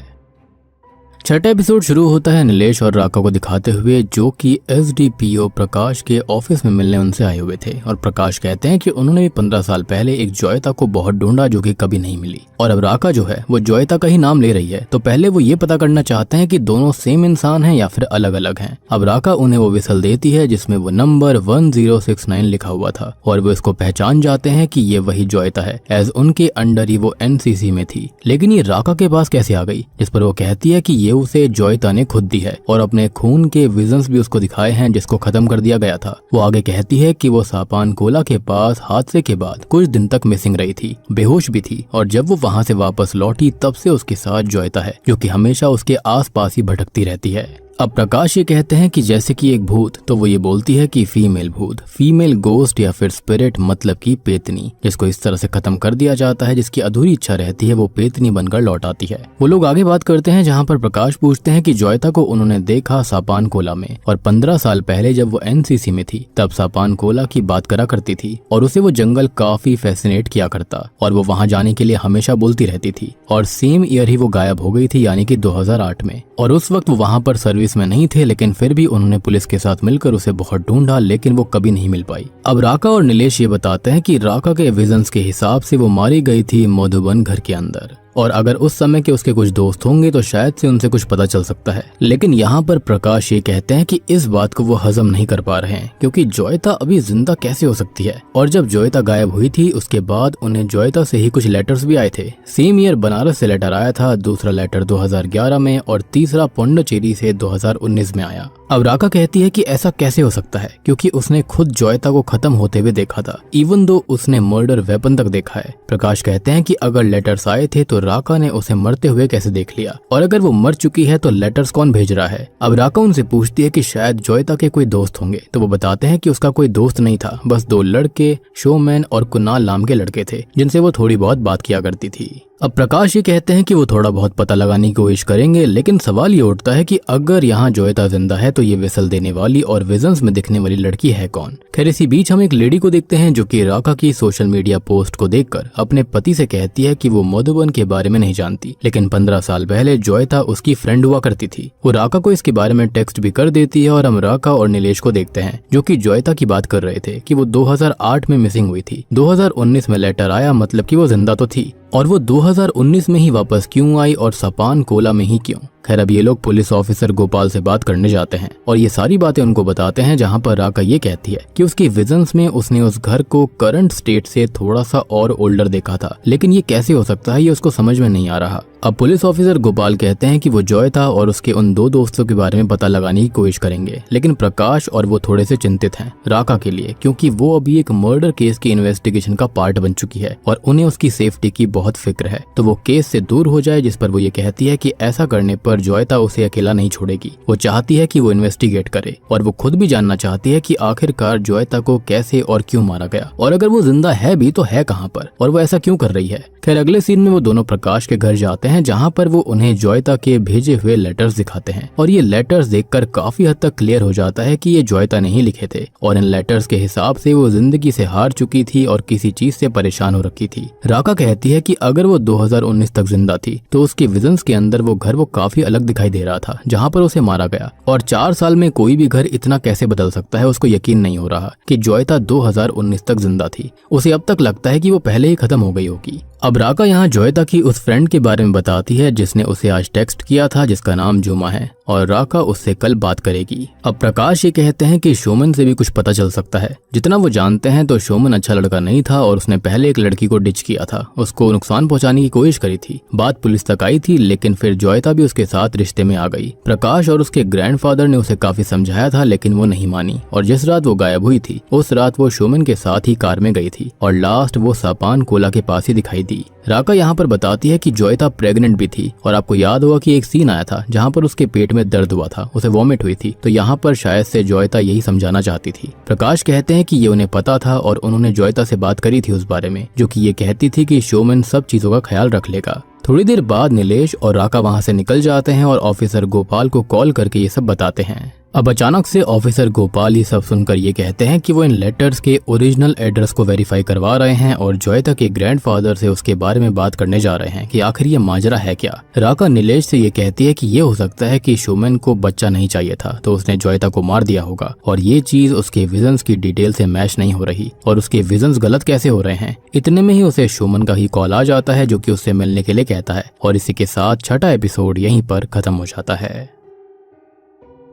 6वां एपिसोड शुरू होता है नीलेश और राका को दिखाते हुए, जो कि एसडीपीओ प्रकाश के ऑफिस में मिलने उनसे आए हुए थे और प्रकाश कहते हैं कि उन्होंने भी 15 साल पहले एक जोयता को बहुत ढूंढा जो कि कभी नहीं मिली और अब राका जो है वो जोयता का ही नाम ले रही है। तो पहले वो ये पता करना चाहते हैं कि दोनों सेम इंसान हैं या फिर अलग अलग हैं। अब राका उन्हें वो विसल देती है जिसमें वो नंबर 1069 लिखा हुआ था और वो इसको पहचान जाते हैं कि ये वही जोयता है, एज उनके अंडर ही वो एनसीसी में थी। लेकिन ये राका के पास कैसे आ गई, जिस पर वो कहती है कि ये उसे जोयता ने खुद दी है और अपने खून के विजन्स भी उसको दिखाए हैं जिसको खत्म कर दिया गया था। वो आगे कहती है कि वो सापान कोला के पास हादसे के बाद कुछ दिन तक मिसिंग रही थी, बेहोश भी थी और जब वो वहाँ से वापस लौटी तब से उसके साथ जोयता है, जो कि हमेशा उसके आसपास ही भटकती रहती है। अब प्रकाश ये कहते हैं कि जैसे कि एक भूत, तो वो ये बोलती है कि फीमेल भूत, फीमेल गोस्ट या फिर स्पिरिट मतलब कि पेतनी, जिसको इस तरह से खत्म कर दिया जाता है जिसकी अधूरी इच्छा रहती है वो पेतनी बनकर लौट आती है। वो लोग आगे बात करते हैं जहाँ पर प्रकाश पूछते हैं कि जोयता को उन्होंने देखा सापान कोला में और 15 साल पहले जब वो एनसीसी में थी तब सापान कोला की बात करा करती थी और उसे वो जंगल काफी फैसिनेट किया करता और वो वहाँ जाने के लिए हमेशा बोलती रहती थी और सेम ईयर ही वो गायब हो गई थी, यानी कि 2008 में। और उस वक्त वो वहाँ पर सर्विस में नहीं थे, लेकिन फिर भी उन्होंने पुलिस के साथ मिलकर उसे बहुत ढूंढा लेकिन वो कभी नहीं मिल पाई। अब राका और नीलेश ये बताते हैं कि राका के विजन्स के हिसाब से वो मारी गई थी मधुबन घर के अंदर और अगर उस समय के उसके कुछ दोस्त होंगे तो शायद से उनसे कुछ पता चल सकता है। लेकिन यहाँ पर प्रकाश ये कहते हैं कि इस बात को वो हजम नहीं कर पा रहे हैं क्योंकि जोयता अभी जिंदा कैसे हो सकती है। और जब जोयता गायब हुई थी उसके बाद उन्हें जोयता से ही कुछ लेटर्स भी आए थे। सेम ईयर बनारस से लेटर आया था, दूसरा लेटर 2011 में और तीसरा पोंडिचेरी से 2019 में आया। अब राका कहती है कि ऐसा कैसे हो सकता है क्योंकि उसने खुद जोयता को खत्म होते हुए देखा था, इवन दो उसने मर्डर वेपन तक देखा है। प्रकाश कहते हैं कि अगर लेटर्स आए थे तो राका ने उसे मरते हुए कैसे देख लिया और अगर वो मर चुकी है तो लेटर्स कौन भेज रहा है। अब राका उनसे पूछती है कि शायद जोयता के कोई दोस्त होंगे, तो वो बताते हैं कि उसका कोई दोस्त नहीं था, बस 2 लड़के शोमैन और कुणाल नाम के लड़के थे जिनसे वो थोड़ी बहुत बात किया करती थी। अब प्रकाश ये कहते हैं कि वो थोड़ा बहुत पता लगाने की कोशिश करेंगे, लेकिन सवाल ये उठता है कि अगर यहाँ जोयता जिंदा है तो ये विसल देने वाली और विजन्स में दिखने वाली लड़की है कौन। खैर इसी बीच हम एक लेडी को देखते हैं जो कि राका की सोशल मीडिया पोस्ट को देखकर अपने पति से कहती है कि वो मधुबन के बारे में नहीं जानती, लेकिन 15 साल पहले जोयता उसकी फ्रेंड हुआ करती थी। वो राका को इसके बारे में टेक्स्ट भी कर देती है और हम राका और नीलेश को देखते हैं जो कि जोयता की बात कर रहे थे कि वो 2008 में मिसिंग हुई थी। 2019 में लेटर आया, मतलब कि वो जिंदा तो थी, और वो 2019 में ही वापस क्यों आई और सापान कोला में ही क्यों। खैर अब ये लोग पुलिस ऑफिसर गोपाल से बात करने जाते हैं और ये सारी बातें उनको बताते हैं, जहाँ पर राका ये कहती है कि उसके विजन्स में उसने उस घर को करंट स्टेट से थोड़ा सा और ओल्डर देखा था, लेकिन ये कैसे हो सकता है ये उसको समझ में नहीं आ रहा। अब पुलिस ऑफिसर गोपाल कहते हैं कि वो जोयता और उसके उन 2 दोस्तों के बारे में पता लगाने की कोशिश करेंगे, लेकिन प्रकाश और वो थोड़े से चिंतित हैं राका के लिए, क्योंकि वो अभी एक मर्डर केस की इन्वेस्टिगेशन का पार्ट बन चुकी है और उन्हें उसकी सेफ्टी की बहुत फिक्र है, तो वो केस से दूर हो जाए। जिस पर वो ये कहती है कि ऐसा करने पर जोयता उसे अकेला नहीं छोड़ेगी, वो चाहती है कि वो इन्वेस्टिगेट करे और वो खुद भी जानना चाहती है कि आखिरकार जोयता को कैसे और क्यों मारा गया और अगर वो जिंदा है भी तो है कहाँ पर और वो ऐसा क्यों कर रही है। खैर अगले सीन में वो दोनों प्रकाश के घर जाते हैं, जहाँ पर वो उन्हें जोयता के भेजे हुए लेटर्स दिखाते हैं और ये लेटर्स देखकर काफी हद तक क्लियर हो जाता है कि ये जोयता ने ही लिखे थे और इन लेटर्स के हिसाब से वो जिंदगी से हार चुकी थी और किसी चीज से परेशान हो रखी थी। राका कहती है कि अगर वो 2019 तक जिंदा थी तो उसके विजन्स के अंदर वो घर वो काफी अलग दिखाई दे रहा था जहाँ पर उसे मारा गया, और 4 साल में कोई भी घर इतना कैसे बदल सकता है। उसको यकीन नहीं हो रहा कि जोयता 2019 तक जिंदा थी, उसे अब तक लगता है कि वो पहले ही खत्म हो गई होगी। अब राका यहाँ जोयता की उस फ्रेंड के बारे में बताती है जिसने उसे आज टेक्स्ट किया था, जिसका नाम जुमा है और राका उससे कल बात करेगी। अब प्रकाश ये कहते हैं कि शोमन से भी कुछ पता चल सकता है। जितना वो जानते हैं तो शोमन अच्छा लड़का नहीं था और उसने पहले एक लड़की को डिच किया था, उसको नुकसान पहुंचाने की कोशिश करी थी। बात पुलिस तक आई थी, लेकिन फिर जोयता भी उसके साथ रिश्ते में आ गई। प्रकाश और उसके ग्रैंडफादर ने उसे काफी समझाया था, लेकिन वो नहीं मानी और जिस रात वो गायब हुई थी उस रात वो शोमन के साथ ही कार में गई थी और लास्ट वो सापान कोला के पास ही दिखाई दी। राका यहाँ पर बताती है कि जोयता प्रेग्नेंट भी थी और आपको याद होगा कि एक सीन आया था जहाँ पर उसके पेट में दर्द हुआ था, उसे वॉमिट हुई थी, तो यहाँ पर शायद से जोयता यही समझाना चाहती थी। प्रकाश कहते हैं कि ये उन्हें पता था और उन्होंने जोयता से बात करी थी उस बारे में, जो कि ये कहती थी कि शोमन सब चीजों का ख्याल रख लेगा। थोड़ी देर बाद नीलेश और राका वहाँ से निकल जाते हैं और ऑफिसर गोपाल को कॉल करके ये सब बताते हैं। अब अचानक से ऑफिसर गोपाल ये सब सुनकर ये कहते हैं कि वो इन लेटर्स के ओरिजिनल एड्रेस को वेरीफाई करवा रहे हैं और जोयता के ग्रैंडफादर से उसके बारे में बात करने जा रहे हैं कि आखिर ये माजरा है क्या। राका नीलेश से ये कहती है कि ये हो सकता है कि शोमन को बच्चा नहीं चाहिए था तो उसने जोयता को मार दिया होगा और ये चीज उसके विजन्स की डिटेल से मैच नहीं हो रही और उसके विजन्स गलत कैसे हो रहे हैं। इतने में ही उसे शोमन का ही कॉल आ जाता है जो कि उससे मिलने के लिए कहता है और इसी के साथ छठा एपिसोड यहीं पर खत्म हो जाता है।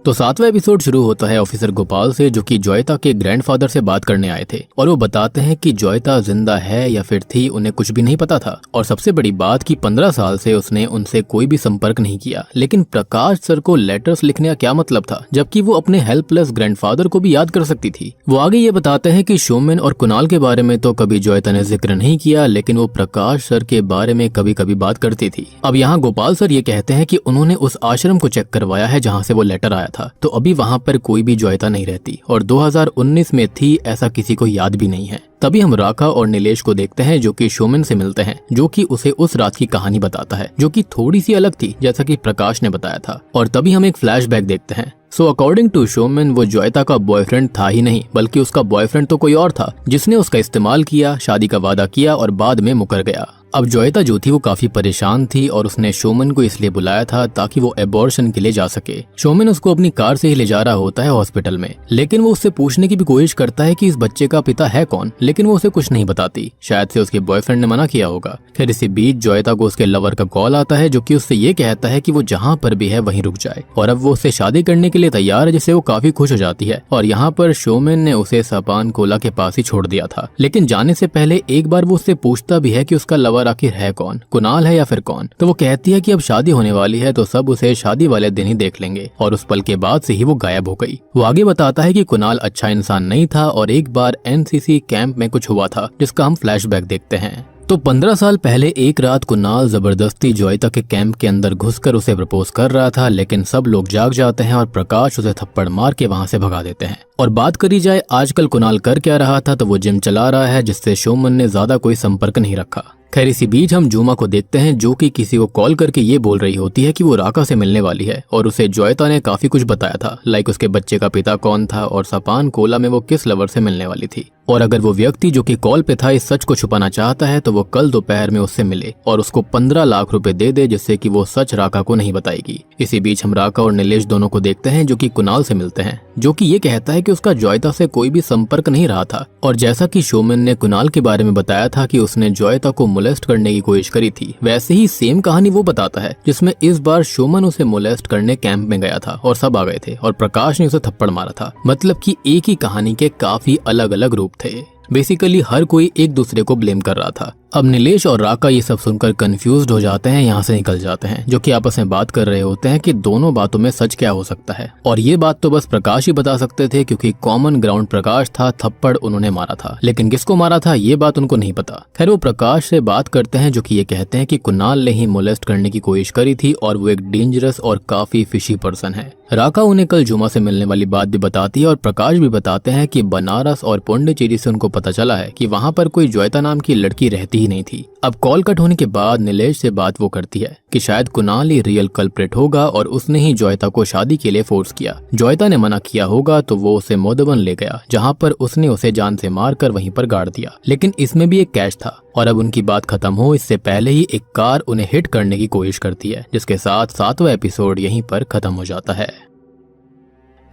तो सातवां एपिसोड शुरू होता है ऑफिसर गोपाल से, जो कि जोयता के ग्रैंडफादर से बात करने आए थे और वो बताते हैं कि जोयता जिंदा है या फिर थी उन्हें कुछ भी नहीं पता था और सबसे बड़ी बात कि 15 साल से उसने उनसे कोई भी संपर्क नहीं किया। लेकिन प्रकाश सर को लेटर्स लिखने का क्या मतलब था, जबकि वो अपने हेल्पलेस ग्रैंडफादर को भी याद कर सकती थी। वो आगे ये बताते हैं कि शोमन और कुणाल के बारे में तो कभी जोयता ने जिक्र नहीं किया, लेकिन वो प्रकाश सर के बारे में कभी कभी बात करती थी। अब यहाँ गोपाल सर ये कहते हैं कि उन्होंने उस आश्रम को चेक करवाया है जहाँ से वो लेटर आया था, तो अभी वहाँ पर कोई भी जोयता नहीं रहती और 2019 में थी ऐसा किसी को याद भी नहीं है। तभी हम राका और नीलेश को देखते हैं जो कि शोमन से मिलते हैं, जो कि उसे उस रात की कहानी बताता है जो कि थोड़ी सी अलग थी जैसा कि प्रकाश ने बताया था। और तभी हम एक फ्लैशबैक देखते हैं। सो अकॉर्डिंग टू शोमन वो जोयता का बॉयफ्रेंड था ही नहीं, बल्कि उसका बॉयफ्रेंड तो कोई और था जिसने उसका इस्तेमाल किया, शादी का वादा किया और बाद में मुकर गया। अब जोयता जो थी वो काफी परेशान थी और उसने शोमन को इसलिए बुलाया था ताकि वो एबॉर्शन के लिए जा सके। शोमन उसको अपनी कार से ही ले जा रहा होता है हॉस्पिटल में, लेकिन वो उससे पूछने की भी कोशिश करता है कि इस बच्चे का पिता है कौन, लेकिन वो उसे कुछ नहीं बताती। शायद से उसके बॉयफ्रेंड ने मना किया होगा। फिर इसी बीच जोयता को उसके लवर का कॉल आता है जो कि उससे ये कहता है कि वो जहाँ पर भी है वहीं रुक जाए और अब वो उससे शादी करने के लिए तैयार है, जिससे वो काफी खुश हो जाती है। और यहाँ पर शोमन ने उसे सापान कोला के पास ही छोड़ दिया था, लेकिन जाने से पहले एक बार वो उससे पूछता भी है कि उसका लवर आखिर है कौन, कुणाल है या फिर कौन। तो वो कहती है कि अब शादी होने वाली है तो सब उसे शादी वाले दिन ही देख लेंगे और उस पल के बाद से ही वो गायब हो गई। वो आगे बताता है कि कुणाल अच्छा इंसान नहीं था और एक बार एनसीसी कैंप में कुछ हुआ था जिसका हम फ्लैशबैक देखते हैं। तो 15 साल पहले एक रात कुणाल जबरदस्ती जोयता के कैंप के अंदर घुसकर उसे प्रपोज कर रहा था, लेकिन सब लोग जाग जाते हैं और प्रकाश उसे थप्पड़ मार के वहां से भगा देते हैं। और बात करी जाए आजकल कुणाल कर क्या रहा था, तो वो जिम चला रहा है जिससे शोमन ने ज्यादा कोई संपर्क नहीं रखा। खैर इसी बीच हम जूमा को देखते हैं जो कि किसी को कॉल करके ये बोल रही होती है कि वो राका से मिलने वाली है और उसे जोयता ने काफी कुछ बताया था, लाइक उसके बच्चे का पिता कौन था और सापान कोला में वो किस लवर से मिलने वाली थी। और अगर वो व्यक्ति जो कि कॉल पे था इस सच को छुपाना चाहता है तो वो कल दोपहर में उससे मिले और उसको 15 लाख रुपए दे दे, जिससे कि वो सच राका को नहीं बताएगी। इसी बीच हम राका और नीलेश दोनों को देखते हैं जो कि कुणाल से मिलते हैं, जो कि ये कहता है कि उसका जोयता से कोई भी संपर्क नहीं रहा था। और जैसा कि शोमन ने कुणाल के बारे में बताया था कि उसने जोयता को मोलेस्ट करने की कोशिश करी थी, वैसे ही सेम कहानी वो बताता है, जिसमें इस बार शोमन उसे मोलेस्ट करने कैंप में गया था और सब आ गए थे और प्रकाश ने उसे थप्पड़ मारा था। मतलब कि एक ही कहानी के काफी अलग अलग रूप थे। बेसिकली हर कोई एक दूसरे को ब्लेम कर रहा था। अब नीलेश और राका ये सब सुनकर कंफ्यूज्ड हो जाते हैं, यहाँ से निकल जाते हैं, जो कि आपस में बात कर रहे होते हैं कि दोनों बातों में सच क्या हो सकता है। और ये बात तो बस प्रकाश ही बता सकते थे क्योंकि कॉमन ग्राउंड प्रकाश था, थप्पड़ उन्होंने मारा था, लेकिन किसको मारा था ये बात उनको नहीं पता। खैर वो प्रकाश से बात करते हैं जो कि ये कहते हैं कि कुणाल ने ही मोलेस्ट करने की कोशिश करी थी और वो एक डेंजरस और काफी फिशी पर्सन है। राका उन्हें कल जुमा से मिलने वाली बात भी बताती है और प्रकाश भी बताते हैं कि बनारस और पुंडुचेरी से उनको पता चला है कि वहाँ पर कोई जोयता नाम की लड़की रहती ही नहीं थी। अब कॉल कट होने के बाद नीलेश से बात वो करती है कि शायद कुणाल ही रियल कल्प्रेट होगा और उसने ही जोयता को शादी के लिए फोर्स किया। जोयता ने मना किया होगा तो वो उसे मोदबन ले गया, जहाँ पर उसने उसे जान से मारकर वहीं पर गाड़ दिया, लेकिन इसमें भी एक कैच था। और अब उनकी बात खत्म हो इससे पहले ही एक कार उन्हें हिट करने की कोशिश करती है, जिसके साथ 7वां एपिसोड यहीं पर खत्म हो जाता है।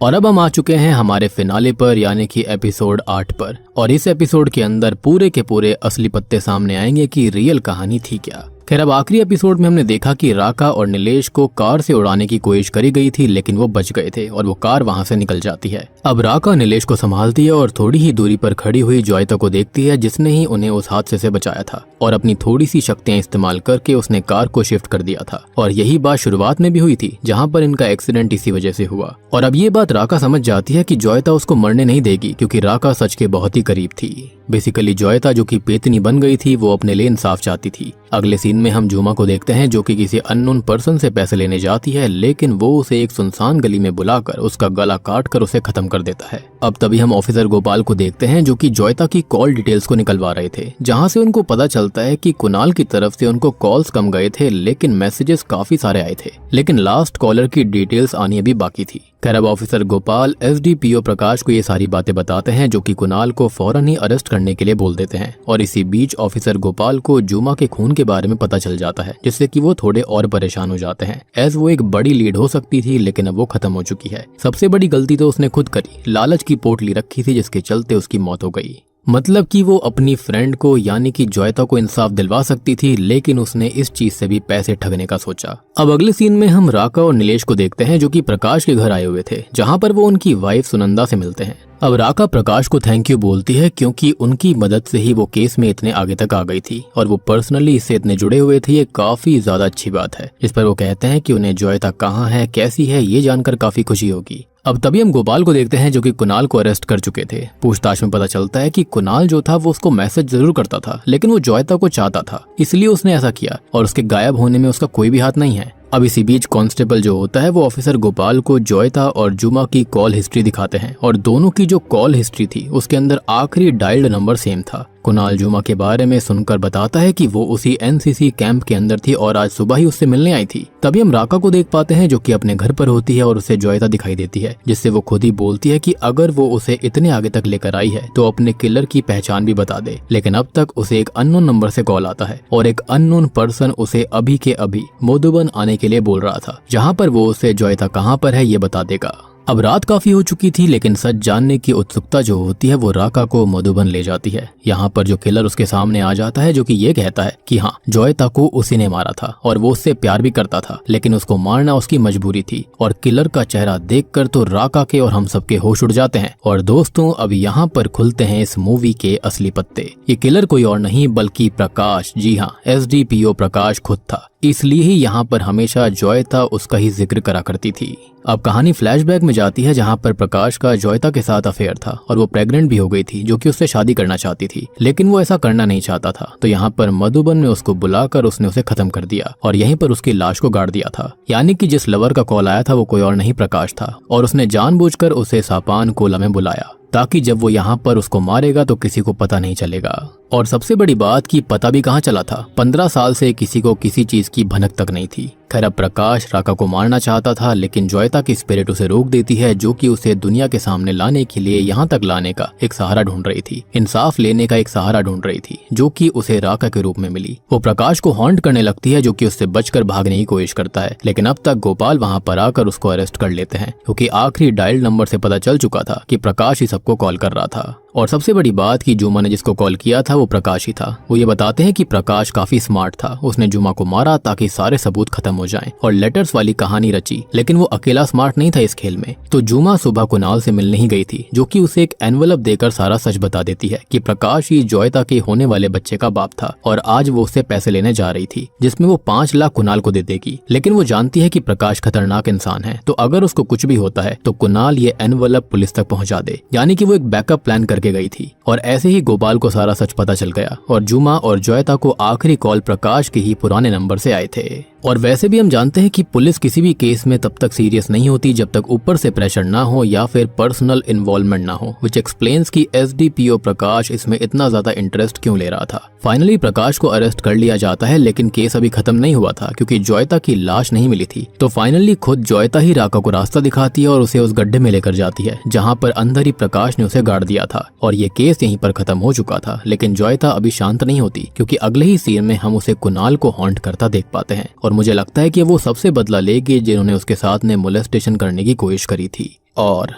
और अब हम आ चुके हैं हमारे फिनाले पर, यानी कि एपिसोड 8 पर। और इस एपिसोड के अंदर पूरे के पूरे असली पत्ते सामने आएंगे कि रियल कहानी थी क्या। खैर अब आखिरी एपिसोड में हमने देखा कि राका और नीलेश को कार से उड़ाने की कोशिश करी गई थी, लेकिन वो बच गए थे और वो कार वहां से निकल जाती है। अब राका नीलेश को संभालती है और थोड़ी ही दूरी पर खड़ी हुई जॉयता को देखती है, जिसने ही उन्हें उस हादसे से बचाया था और अपनी थोड़ी सी शक्तियां इस्तेमाल करके उसने कार को शिफ्ट कर दिया था। और यही बात शुरुआत में भी हुई थी, जहाँ पर इनका एक्सीडेंट इसी वजह से हुआ। और अब ये बात राका समझ जाती है कि जॉयता उसको मरने नहीं देगी, क्योंकि राका सच के बहुत ही करीब थी। बेसिकली जॉयता जो कि पेतनी बन गई थी, वो अपने लिए इंसाफ चाहती थी। अगले सीन में हम जुमा को देखते हैं, जो कि किसी अननोन पर्सन से पैसे लेने जाती है, लेकिन वो उसे एक सुनसान गली में बुलाकर उसका गला काट कर उसे खत्म कर देता है। अब तभी हम ऑफिसर गोपाल को देखते हैं, जो कि जॉयता की कॉल डिटेल्स को निकलवा रहे थे, जहां से उनको पता चलता है कि कुणाल की तरफ से उनको कॉल्स कम गए थे, लेकिन मैसेजेस काफी सारे आए थे। लेकिन लास्ट कॉलर की डिटेल्स आनी अभी बाकी थी। खैर अब ऑफिसर गोपाल एसडीपीओ प्रकाश को ये सारी बातें बताते हैं, जो कि कुणाल को फौरन ही अरेस्ट करने के लिए बोल देते हैं। और इसी बीच ऑफिसर गोपाल को जुमा के खून के बारे में पता चल जाता है, जिससे कि वो थोड़े और परेशान हो जाते हैं, एज वो एक बड़ी लीड हो सकती थी, लेकिन अब वो खत्म हो चुकी है। सबसे बड़ी गलती तो उसने खुद करी, लालच की पोटली रखी थी, जिसके चलते उसकी मौत हो गई। मतलब कि वो अपनी फ्रेंड को यानी कि जॉयता को इंसाफ दिलवा सकती थी, लेकिन उसने इस चीज से भी पैसे ठगने का सोचा। अब अगले सीन में हम राका और नीलेश को देखते हैं, जो कि प्रकाश के घर आए हुए थे, जहां पर वो उनकी वाइफ सुनंदा से मिलते हैं। अब राका प्रकाश को थैंक यू बोलती है, क्योंकि उनकी मदद से ही वो केस में इतने आगे तक आ गई थी और वो पर्सनली इससे इतने जुड़े हुए थे। ये काफी ज्यादा अच्छी बात है। इस पर वो कहते हैं कि उन्हें जॉयता कहाँ है, कैसी है, ये जानकर काफी खुशी होगी। अब तभी हम गोपाल को देखते हैं, जो कि कुणाल को अरेस्ट कर चुके थे। पूछताछ में पता चलता है कि कुणाल जो था वो उसको मैसेज जरूर करता था, लेकिन वो जॉयता को चाहता था, इसलिए उसने ऐसा किया और उसके गायब होने में उसका कोई भी हाथ नहीं है। अब इसी बीच कांस्टेबल जो होता है वो ऑफिसर गोपाल को जॉयता और जुमा की कॉल हिस्ट्री दिखाते हैं, और दोनों की जो कॉल हिस्ट्री थी उसके अंदर आखिरी डायल्ड नंबर सेम था। कुणाल जुमा के बारे में सुनकर बताता है कि वो उसी एनसीसी कैंप के अंदर थी और आज सुबह ही उससे मिलने आई थी। तभी हम राका को देख पाते हैं, जो कि अपने घर पर होती है और उसे जॉयता दिखाई देती है, जिससे वो खुद ही बोलती है कि अगर वो उसे इतने आगे तक लेकर आई है तो अपने किलर की पहचान भी बता दे। लेकिन अब तक उसे एक अननोन नंबर से कॉल आता है और एक अननोन पर्सन उसे अभी के अभी मधुबन आने के लिए बोल रहा था, जहाँ पर वो उसे जॉयता कहाँ पर है ये बता देगा। अब रात काफी हो चुकी थी, लेकिन सच जानने की उत्सुकता जो होती है वो राका को मधुबन ले जाती है। यहाँ पर जो किलर उसके सामने आ जाता है, जो कि ये कहता है कि हाँ, जॉयता को उसी ने मारा था और वो उससे प्यार भी करता था, लेकिन उसको मारना उसकी मजबूरी थी। और किलर का चेहरा देखकर तो राका के और हम सबके होश उड़ जाते हैं। और दोस्तों, अब यहाँ पर खुलते हैं इस मूवी के असली पत्ते। ये किलर कोई और नहीं बल्कि प्रकाश, जी हाँ, एसडीपीओ प्रकाश खुद था। इसलिए ही यहाँ पर हमेशा जॉयता उसका ही जिक्र करा करती थी। अब कहानी फ्लैशबैक में जाती है, जहाँ पर प्रकाश का जॉयता के साथ अफेयर था और वो प्रेग्नेंट भी हो गई थी, जो कि उससे शादी करना चाहती थी, लेकिन वो ऐसा करना नहीं चाहता था। तो यहाँ पर मधुबन ने उसको बुलाकर उसने उसे खत्म कर दिया और यहीं पर उसकी लाश को गाड़ दिया था। यानी कि जिस लवर का कॉल आया था वो कोई और नहीं प्रकाश था, और उसने जानबूझकर उसे सापान कोला में बुलाया, ताकि जब वो यहाँ पर उसको मारेगा तो किसी को पता नहीं चलेगा। और सबसे बड़ी बात कि पता भी कहाँ चला था, 15 साल से किसी को किसी चीज की भनक तक नहीं थी। खैर अब प्रकाश राका को मारना चाहता था, लेकिन जॉयता की स्पिरिट उसे रोक देती है, जो कि उसे दुनिया के सामने लाने के लिए यहाँ तक लाने का एक सहारा ढूंढ रही थी, इंसाफ लेने का एक सहारा ढूंढ रही थी, जो कि उसे राका के रूप में मिली। वो प्रकाश को हॉन्ट करने लगती है, जो कि उससे बचकर भागने की कोशिश करता है, लेकिन अब तक गोपाल वहाँ पर आकर उसको अरेस्ट कर लेते हैं, क्योंकि आखिरी डायल नंबर से पता चल चुका था कि प्रकाश ही सबको कॉल कर रहा था। और सबसे बड़ी बात कि जुमा ने जिसको कॉल किया था वो प्रकाश ही था। वो ये बताते हैं कि प्रकाश काफी स्मार्ट था, उसने जुमा को मारा ताकि सारे सबूत खत्म हो जाएं और लेटर्स वाली कहानी रची, लेकिन वो अकेला स्मार्ट नहीं था इस खेल में। तो जुमा सुबह कुणाल से मिलने ही गई थी, जो कि उसे एक एनवलप देकर सारा सच बता देती है कि प्रकाश ही जॉयता के होने वाले बच्चे का बाप था और आज वो उससे पैसे लेने जा रही थी, जिसमें वो 5 लाख कुणाल को दे देगी। लेकिन वो जानती है कि प्रकाश खतरनाक इंसान है, तो अगर उसको कुछ भी होता है तो कुणाल ये एनवलप पुलिस तक पहुंचा दे। यानी कि वो एक बैकअप प्लान करके गई थी। और ऐसे ही गोपाल को सारा सच पता चल गया और जुमा और जॉयता को आखिरी कॉल प्रकाश के ही पुराने नंबर से आए थे। और वैसे भी हम जानते हैं कि पुलिस किसी भी केस में तब तक सीरियस नहीं होती जब तक ऊपर से प्रेशर ना हो या फिर पर्सनल इन्वॉल्वमेंट ना हो, विच एक्सप्लेन्स कि एसडीपीओ प्रकाश इसमें इतना ज्यादा इंटरेस्ट क्यों ले रहा था। फाइनली प्रकाश को अरेस्ट कर लिया जाता है, लेकिन केस अभी खत्म नहीं हुआ था क्योंकि जॉयता की लाश नहीं मिली थी। तो फाइनली खुद जॉयता ही राका को रास्ता दिखाती है और उसे उस गड्ढे में लेकर जाती है जहाँ पर अंदर ही प्रकाश ने उसे गाड़ दिया था। और ये केस यहीं पर खत्म हो चुका था, लेकिन जॉयता अभी शांत नहीं होती क्योंकि अगले ही सीन में हम उसे कुणाल को हॉन्ट करता देख पाते हैं और मुझे लगता है कि वो सबसे बदला लेगी जिन्होंने उसके साथ ने मोलेस्टेशन करने की कोशिश करी थी। और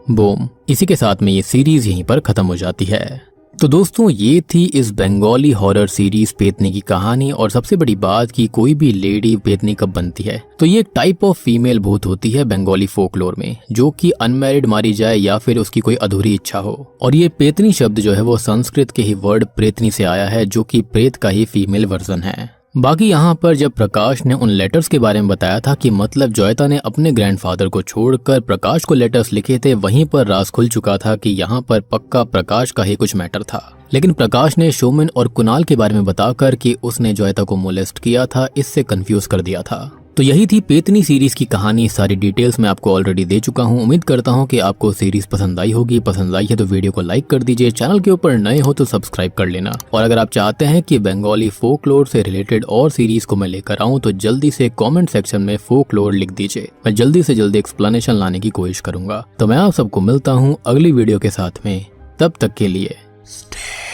बूम, इसी के साथ में ये सीरीज यहीं पर खत्म हो जाती है। तो दोस्तों ये थी इस बंगाली हॉरर सीरीज पेतनी की कहानी। और सबसे बड़ी बात कि कोई भी लेडी पेतनी कब बनती है, तो ये एक टाइप ऑफ फीमेल भूत होती है बंगाली फोकलोर में, जो कि अनमैरिड मारी जाए या फिर उसकी कोई अधूरी इच्छा हो। और ये पेतनी शब्द जो है वो संस्कृत के ही वर्ड प्रेतनी से आया है, जो कि प्रेत का ही फीमेल वर्जन है। बाकी यहाँ पर जब प्रकाश ने उन लेटर्स के बारे में बताया था कि मतलब जोयता ने अपने ग्रैंडफादर को छोड़कर प्रकाश को लेटर्स लिखे थे, वहीं पर राज खुल चुका था कि यहाँ पर पक्का प्रकाश का ही कुछ मैटर था। लेकिन प्रकाश ने शोमन और कुणाल के बारे में बताकर कि उसने जोयता को मोलेस्ट किया था, इससे कंफ्यूज कर दिया था। तो यही थी पेतनी सीरीज की कहानी। सारी डिटेल्स मैं आपको ऑलरेडी दे चुका हूँ। उम्मीद करता हूँ कि आपको सीरीज पसंद आई होगी। पसंद आई है तो वीडियो को लाइक कर दीजिए, चैनल के ऊपर नए हो तो सब्सक्राइब कर लेना। और अगर आप चाहते हैं कि बंगाली फोकलोर से रिलेटेड और सीरीज को मैं लेकर आऊँ तो जल्दी से कॉमेंट सेक्शन में फोकलोर लिख दीजिए। मैं जल्दी से जल्दी एक्सप्लेनेशन लाने की कोशिश करूंगा। तो मैं आप सबको मिलता हूँ अगली वीडियो के साथ में, तब तक के लिए स्टे